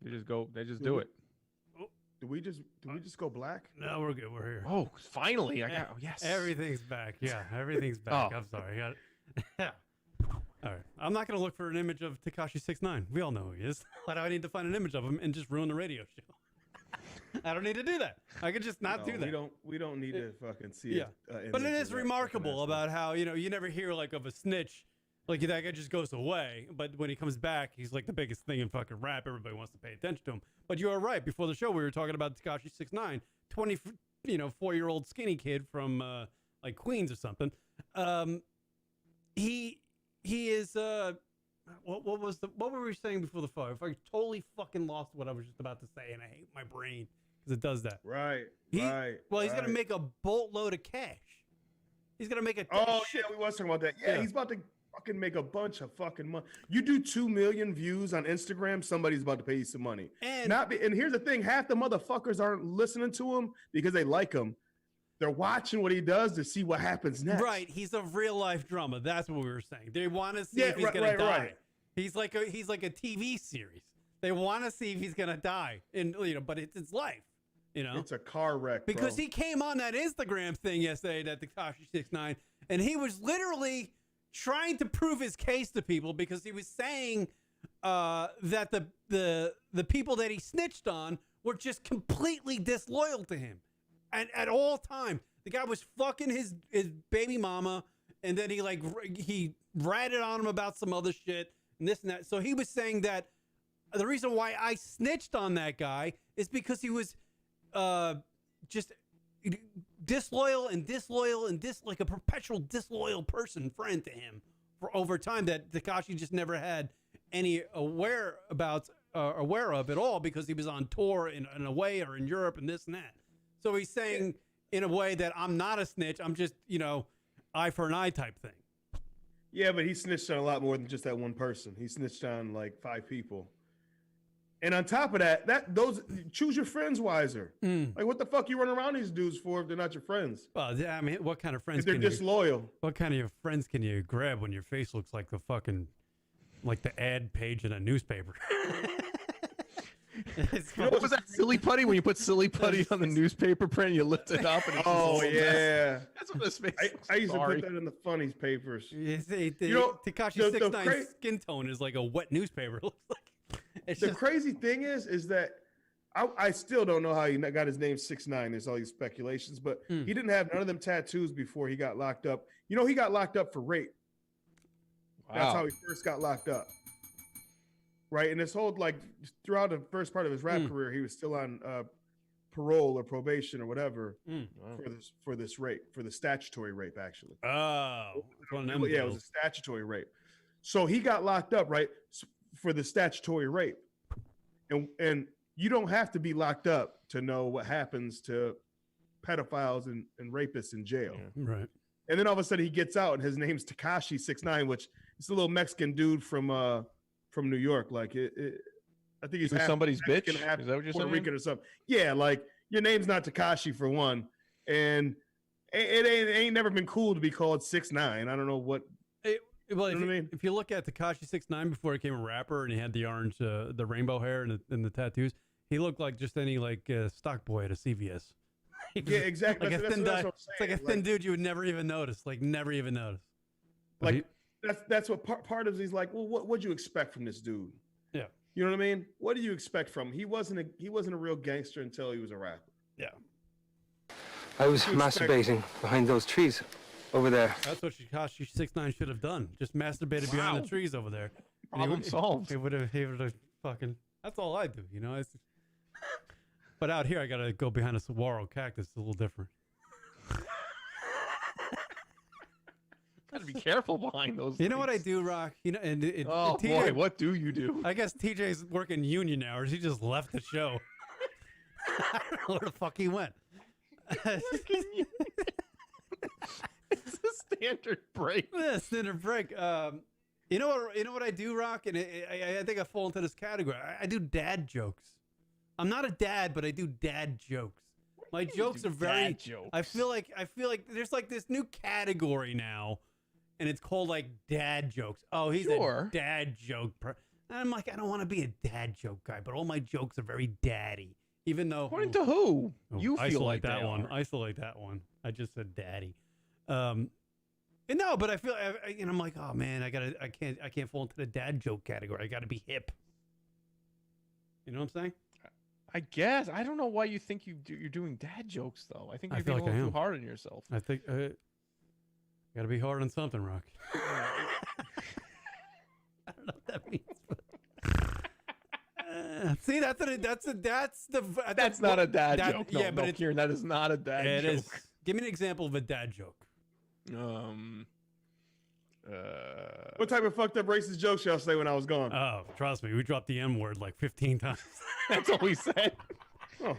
They just go. They just do it. Do we just go black? No, we're good. We're here. Oh, finally! Yes. Everything's back. Yeah, everything's back. I'm sorry. Yeah. All right. I'm not gonna look for an image of Takashi 6ix9ine. We all know who he is. Why do I need to find an image of him and just ruin the radio show? I don't need to do that. I could just not do that. We don't need to fucking see it. But it is remarkable about how you never hear like of a snitch. Like that guy just goes away, but when he comes back, he's like the biggest thing in fucking rap. Everybody wants to pay attention to him. But you are right. Before the show, we were talking about Takashi 6ix9ine, 4-year-old skinny kid from like Queens or something. He is what were we saying before the phone? I totally fucking lost what I was just about to say, and I hate my brain because it does that. Right. He's gonna make a boatload of cash. He's gonna make a yeah, we was talking about that. Yeah, he's about to. fucking make a bunch of fucking money. You do 2 million views on Instagram, somebody's about to pay you some money. And here's the thing: half the motherfuckers aren't listening to him because they like him. They're watching what he does to see what happens next. Right. He's a real life drama. That's what we were saying. They want to see if he's gonna die. Right. He's like a TV series. They want to see if he's gonna die, and but it's his life. It's a car wreck. Because he came on that Instagram thing yesterday, that Takashi 69, and he was literally trying to prove his case to people because he was saying that the people that he snitched on were just completely disloyal to him, and at all time the guy was fucking his baby mama, and then he ratted on him about some other shit and this and that. So he was saying that the reason why I snitched on that guy is because he was just disloyal like a perpetual disloyal friend to him for over time that Takashi just never had any aware of at all because he was on tour in away or in Europe and this and that. So he's saying in a way that I'm not a snitch. I'm just, eye for an eye type thing. Yeah, but he snitched on a lot more than just that one person. He snitched on like 5 people. And on top of that, those choose your friends wiser. Like, what the fuck you run around these dudes for if they're not your friends? Well, I mean, what kind of friends? If they're disloyal. What kind of friends can you grab when your face looks like the ad page in a newspaper? What was that, silly putty? When you put silly putty on the newspaper print, you lift it up. And yeah, that's what this face. I used to put that in the funnies papers. Takashi 69 skin tone is like a wet newspaper. It looks like. Crazy thing is that I still don't know how he got his name 6ix9ine. There's all these speculations, but he didn't have none of them tattoos before he got locked up. He got locked up for rape. Wow. That's how he first got locked up. Right. And this whole, throughout the first part of his rap career, he was still on parole or probation or whatever for this rape, for the statutory rape, actually. Oh, it was a statutory rape. So he got locked up, right, for the statutory rape. And you don't have to be locked up to know what happens to pedophiles and rapists in jail. Yeah, right. And then all of a sudden he gets out and his name's Takashi 69ine, which is a little Mexican dude from New York. I think he's somebody's Mexican, bitch. Is that what you're Puerto saying? Rican or something. Yeah, your name's not Takashi for one, and it ain't never been cool to be called 6ix9ine. I don't know what. If you look at Takashi 69 before he became a rapper and he had the orange, the rainbow hair and the tattoos, he looked like just any stock boy at a CVS. Yeah, exactly. It's like a thin dude you would never even notice. Never even notice. That's what part of he's like. Well, what'd you expect from this dude? Yeah, you know what I mean. What do you expect from him? He wasn't a real gangster until he was a rapper. Yeah. I was masturbating behind those trees over there. That's what Takashi 69 should have done. Just masturbated behind the trees over there. Problem solved. He would have fucking. That's all I do, But out here, I gotta go behind a saguaro cactus. It's a little different. Gotta be careful behind those. You know what I do, Rock? TJ, boy, what do you do? I guess TJ's working union hours. He just left the show. I don't know where the fuck he went. It's a standard break. Yeah, standard break. You know what I do, Rock? And I think I fall into this category. I do dad jokes. I'm not a dad, but I do dad jokes. My jokes are very. Jokes? I feel like there's this new category now, and it's called dad jokes. Oh, he's a dad joke. And I'm like, I don't want to be a dad joke guy, but all my jokes are very daddy. Even though, according to who? You feel isolate like that one. Are. Isolate that one. I just said daddy. And no, but I feel, I'm like, oh man, I can't fall into the dad joke category. I got to be hip. You know what I'm saying? I guess. I don't know why you think you're doing dad jokes though. I think you're being a little too hard on yourself. I think got to be hard on something, Rock. I don't know what that means. But, see, that's not a dad joke. No, yeah, but Kieran, that is not a dad joke. It is. Give me an example of a dad joke. What type of fucked up racist jokes y'all say when I was gone? Oh, trust me, we dropped the N word 15 times. That's all we said. Oh.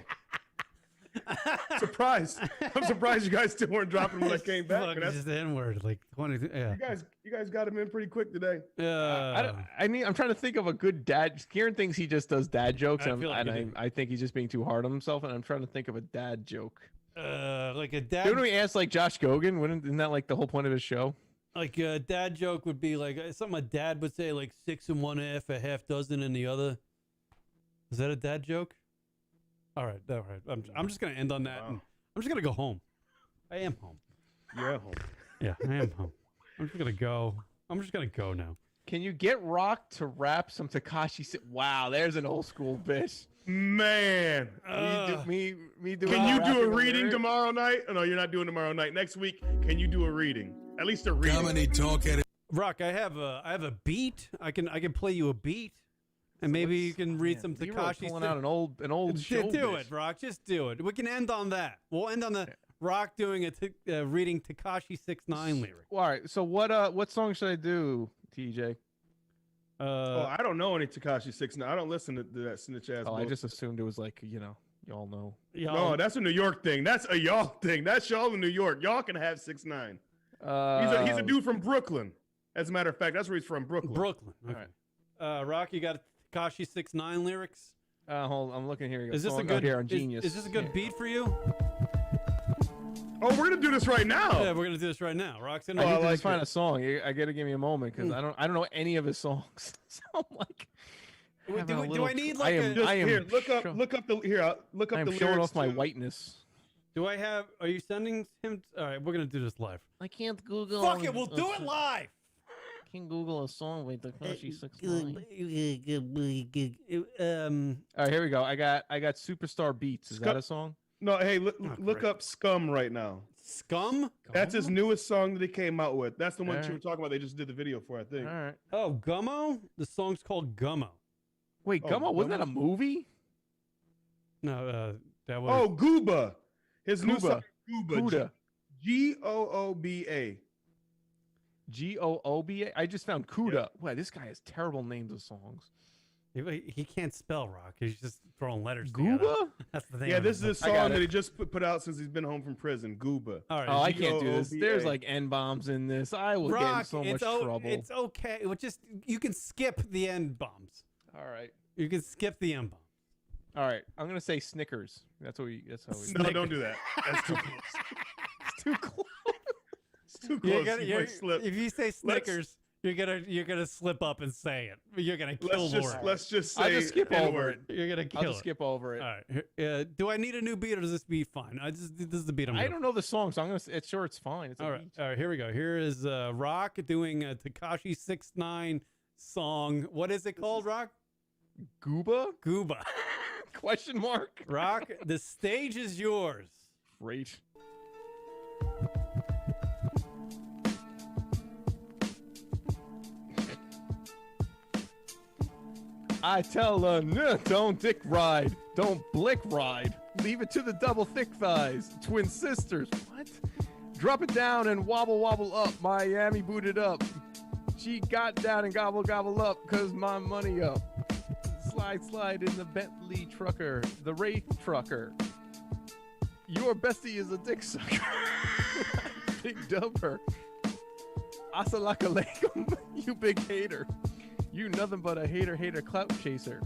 Surprised. I'm surprised you guys still weren't dropping when I came back. Fuck, just the N-word, like 20. Yeah. You guys got him in pretty quick today. I'm trying to think of a good dad. Kieran thinks he just does dad jokes, I feel like I think he's just being too hard on himself. And I'm trying to think of a dad joke. Like a dad. Didn't we ask like Josh Gogan? Isn't that like the whole point of his show? Like a dad joke would be like something a dad would say, like 6 in one half, a half dozen in the other. Is that a dad joke? All right. I'm just gonna end on that. And I'm just gonna go home. I am home. You're at home. Yeah, I am home. I'm just gonna go. I'm just gonna go now. Can you get Rock to rap some Takashi? Wow, there's an old school bitch. Man, me do. Can you do a reading tomorrow night? Oh, no, you're not doing tomorrow night. Next week, can you do a reading? At least a reading. Comedy talk at it. Rock, I have a beat. I can play you a beat, and maybe you can read some Takashi. Pulling out an old show. Do it, Rock. Just do it. We can end on that. We'll end on the Rock doing reading Takashi 6ix9ine lyric. All right. So what song should I do, TJ? I don't know any Takashi 6ix9ine. I don't listen to that snitch ass. I just assumed it was like, y'all know. No, that's a New York thing. That's a y'all thing. That's y'all in New York. Y'all can have 6ix9ine. He's a dude from Brooklyn. As a matter of fact, that's where he's from, Brooklyn. Okay. All right. Rock, you got Takashi 6ix9ine lyrics? Hold on, I'm looking here. Is this a good? Here on Genius. Is this a good beat for you? Oh, we're gonna do this right now. Yeah, we're gonna do this right now. Rock's in. I need to just find a song. I gotta give me a moment because I don't know any of his songs. So I'm like, do I need like look up the lyrics. I'm showing off my whiteness. Do I have? Are you sending him? All right, we're gonna do this live. I can't Google. Fuck it, we'll do it live. I can Google a song with Takashi 6ix9ine. All right, here we go. I got Superstar Beats. Is that a song? No, hey, look up Scum right now. Scum? That's his newest song that he came out with. That's the one you were talking about. They just did the video for, I think. All right. Oh, Gummo? The song's called Gummo. Wait, Gummo? Wasn't that a movie? No, that was... Oh, Gooba. His new song, Gooba. Gooba. Gooba? I just found Kuda. Yeah. Wow, this guy has terrible names of songs. He can't spell, Rock. He's just throwing letters Gooba? together. That's the thing. Yeah, this is a song that he just put out since he's been home from prison. Gooba. All right. Oh, I can't do this. There's like N-bombs in this. I will get in so much trouble. It's okay. You can skip the N-bombs. All right. You can skip the N-bombs. All right. I'm gonna say Snickers. That's how we. No, don't do that. That's too close. It's too close. It's too close. You might slip. If you say Snickers, you're gonna slip up and say it. You're gonna kill Lord. Let's just say. I'll just skip over it. You're gonna kill. I'll just skip over it. All right. Do I need a new beat or does this beat fine? This is the beat. I don't know the song, so I'm gonna. It's sure it's fine. It's all right. All right. Here we go. Here is Rock doing a Takashi 6ix9ine song. What is it called, Rock? Gooba? Gooba. Question mark. Rock, the stage is yours. Great. I tell her, don't dick ride, don't blick ride, leave it to the double thick thighs, twin sisters. What? Drop it down and wobble wobble up, Miami booted up. She got down and gobble gobble up, cause my money up. Slide in the Bentley trucker, the Wraith trucker. Your bestie is a dick sucker. Big dub her. Assalamu alaikum, you big hater. You nothing but a hater clout chaser.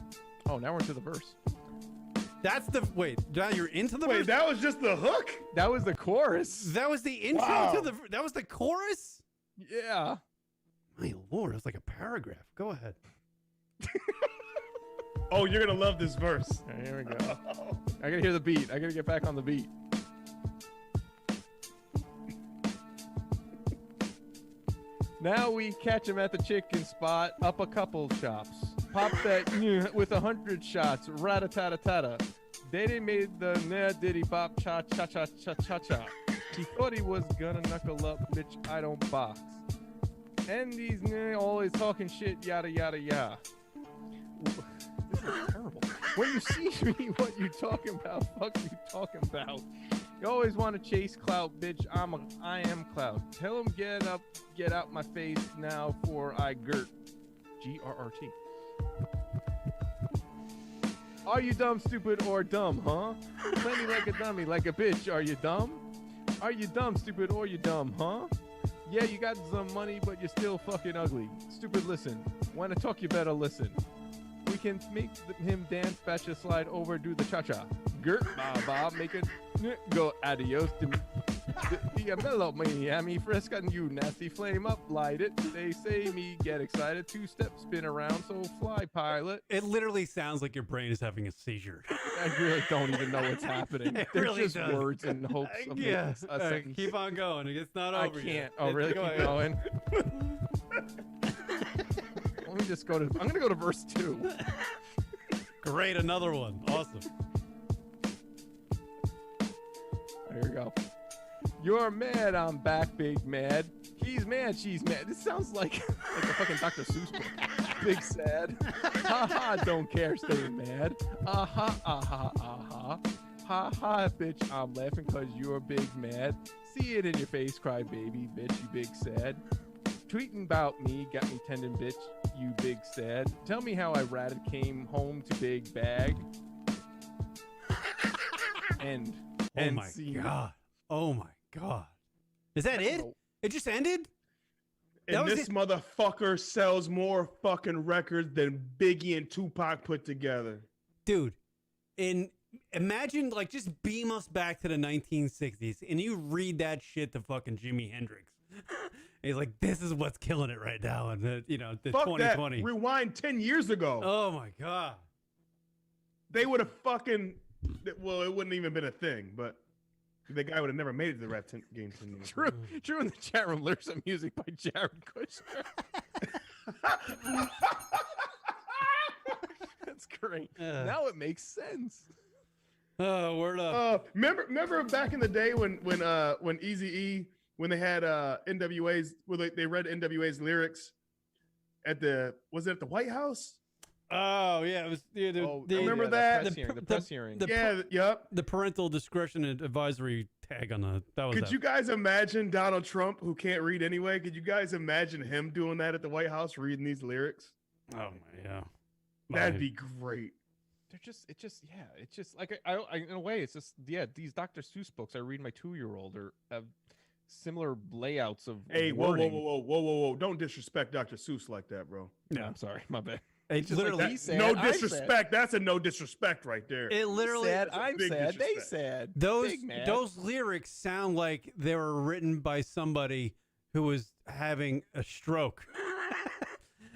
Oh, now we're into the verse. That's the wait. Now you're into the wait. verse? That was just the hook. That was the chorus. That was the intro to the. That was the chorus. Yeah. My lord, it's like a paragraph. Go ahead. Oh, you're gonna love this verse. Right, here we go. I gotta hear the beat. I gotta get back on the beat. Now we catch him at the chicken spot, up a couple chops. Pop that with 100 shots, rat-a-tat-a-tat-a. They made the diddy bop cha-cha-cha-cha-cha-cha. He thought he was gonna knuckle up, bitch, I don't box. And these always talking shit, yada yada yada. This is terrible. When you see me, what you talking about? Fuck you talking about? You always want to chase clout, bitch. I am clout. Tell him get out my face now, for I girt. GRRT. Are you dumb, stupid, or dumb, huh? Plenty like a dummy, like a bitch. Are you dumb? Are you dumb, stupid, or you dumb, huh? Yeah, you got some money, but you're still fucking ugly. Stupid, listen. Wanna talk, you better listen. We can make him dance, bachelor slide over, do the cha-cha. Gert, ba, make it go adios. Mellow Miami, fresca, and you nasty flame up, light it. They say me get excited. 2-step spin around, so fly pilot. It literally sounds like your brain is having a seizure. I really don't even know what's happening. It They're really just does. words and hopes of making a sentence. Keep on going. It's not I over can't. yet. Oh, really? Go Keep ahead. going. Let me just go to. I'm gonna go to verse 2. Great, another one. Awesome. Here we go. You're mad, I'm back, big mad. He's mad, she's mad. This sounds like a fucking Dr. Seuss book. Big sad. Ha ha, don't care, stay mad. Aha, aha, aha. Ha ha, bitch, I'm laughing cause you're big mad. See it in your face, cry baby, bitch, you big sad. Tweeting about me, got me tending, bitch, you big sad. Tell me how I ratted, came home to big bag. End. Oh my god. Oh my god. Is that it? It just ended? And this motherfucker sells more fucking records than Biggie and Tupac put together. Dude, imagine, like, just beam us back to the 1960s and you read that shit to fucking Jimi Hendrix. He's like, this is what's killing it right now in the, the Fuck 2020. that. Rewind 10 years ago. Oh my god. They would have fucking, well, it wouldn't even been a thing, but the guy would have never made it to the rap game 10 years ago. Drew in the chat room, lyrics of music by Jared Kushner. That's great. Now it makes sense. Oh, word up. Remember back in the day when Eazy-E, when they had NWA's, where they read NWA's lyrics at was it at the White House? Oh yeah, it was. Remember that? The press hearing. Yep. The parental discretion advisory tag on the. Could you guys imagine Donald Trump, who can't read anyway? Could you guys imagine him doing that at the White House, reading these lyrics? Oh my yeah. That'd be great. It's just like I in a way it's just these Dr. Seuss books I read my 2-year-old or have similar layouts of. Hey, wording. whoa! Don't disrespect Dr. Seuss like that, bro. No, I'm sorry, my bad. It's literally he said, no disrespect. That's a no disrespect right there. It literally. Sad, I'm sad. They disrespect. said Those lyrics sound like they were written by somebody who was having a stroke.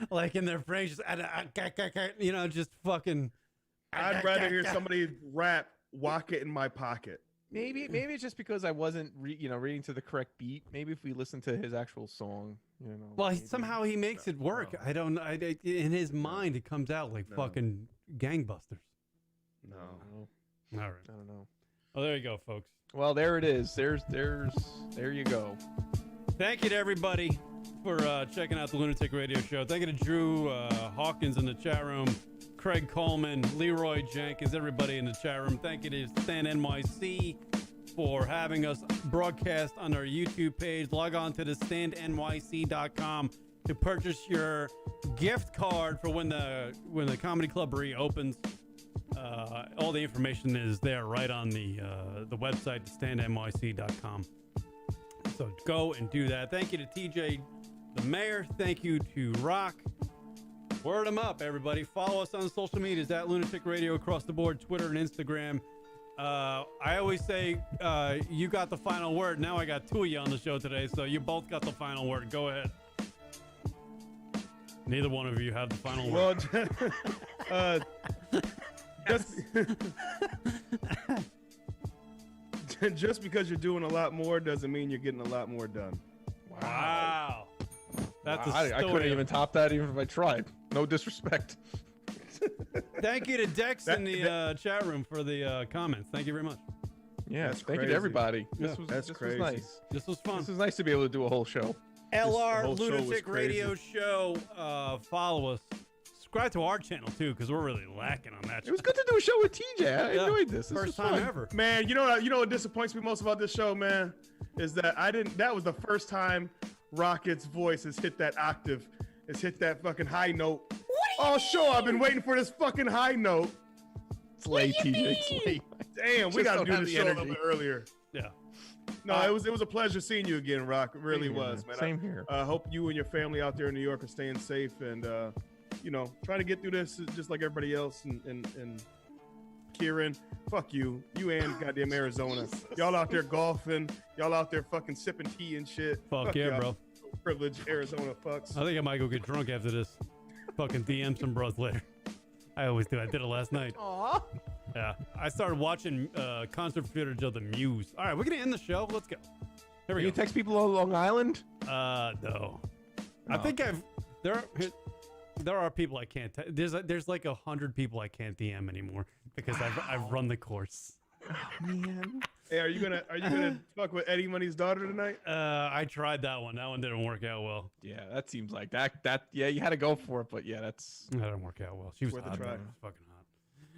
Like in their brain, just just fucking. I'd rather hear somebody rap "Walk It in My Pocket." Maybe it's just because I wasn't reading to the correct beat. Maybe if we listen to his actual song, Well, somehow he makes it work. No. I don't. In his mind, it comes out like fucking gangbusters. No. All right. I don't know. Well, there you go, folks. Well, there it is. There you go. Thank you to everybody for checking out the Lunatic Radio Show. Thank you to Drew Hawkins in the chat room, Craig Coleman, Leroy Jenkins, everybody in the chat room. Thank you to Stan NYC for having us broadcast on our YouTube page. Log on to the standnyc.com to purchase your gift card for when the Comedy Club reopens. All the information is there right on the website, standnyc.com. So go and do that. Thank you to TJ the Mayor. Thank you to Rock. Word them up, everybody. Follow us on social medias at Lunatic Radio across the board, Twitter and Instagram. I always say you got the final word. Now I got two of you on the show today, so you both got the final word. Go ahead. Neither one of you have the final word. Well, just because you're doing a lot more doesn't mean you're getting a lot more done. Wow. That's I couldn't even top that even if I tried. No disrespect. Thank you to Dex in the chat room for the comments. Thank you very much. Yeah, That's thank crazy. you to everybody. This That's crazy. was nice. This was fun. This was nice to be able to do a whole show. LR whole show was Lunatic crazy. Radio Show. Follow us. Subscribe to our channel too, because we're really lacking on that. It was good to do a show with TJ. I enjoyed this. This First was time fun. ever. Man, you know what disappoints me most about this show, man, is that that was the first time Rocket's voice has hit that octave, has hit that fucking high note. All show I've been waiting for this fucking high note. It's late, TJ. It's late. Damn, we Just got to don't do have the the show a little energy. bit earlier. Yeah. No, it was a pleasure seeing you again, Rock. It really Same here, was, man. Same here. I hope you and your family out there in New York are staying safe and trying to get through this just like everybody else. And Kieran, fuck you and goddamn Arizona. Y'all out there golfing. Y'all out there fucking sipping tea and shit. Fuck yeah, y'all. bro. Privileged Arizona fucks. I think I might go get drunk after this. Fucking DM some bros later. I always do. I did it last night. Aw. Yeah. I started watching concert footage of the Muse. All right, we're gonna end the show. Let's go. Here we You go. text people on Long Island? No. I think there are people I can't. There's like 100 people I can't DM anymore because I've run the course. Man. Hey, are you gonna fuck with Eddie Money's daughter tonight? I tried that one. That one didn't work out well. Yeah, that seems like that. Yeah, you had to go for it, but yeah, that's That didn't work out well. She was Worth a hot. try. It was fucking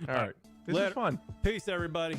hot. all right. This Later. is fun. Peace, everybody.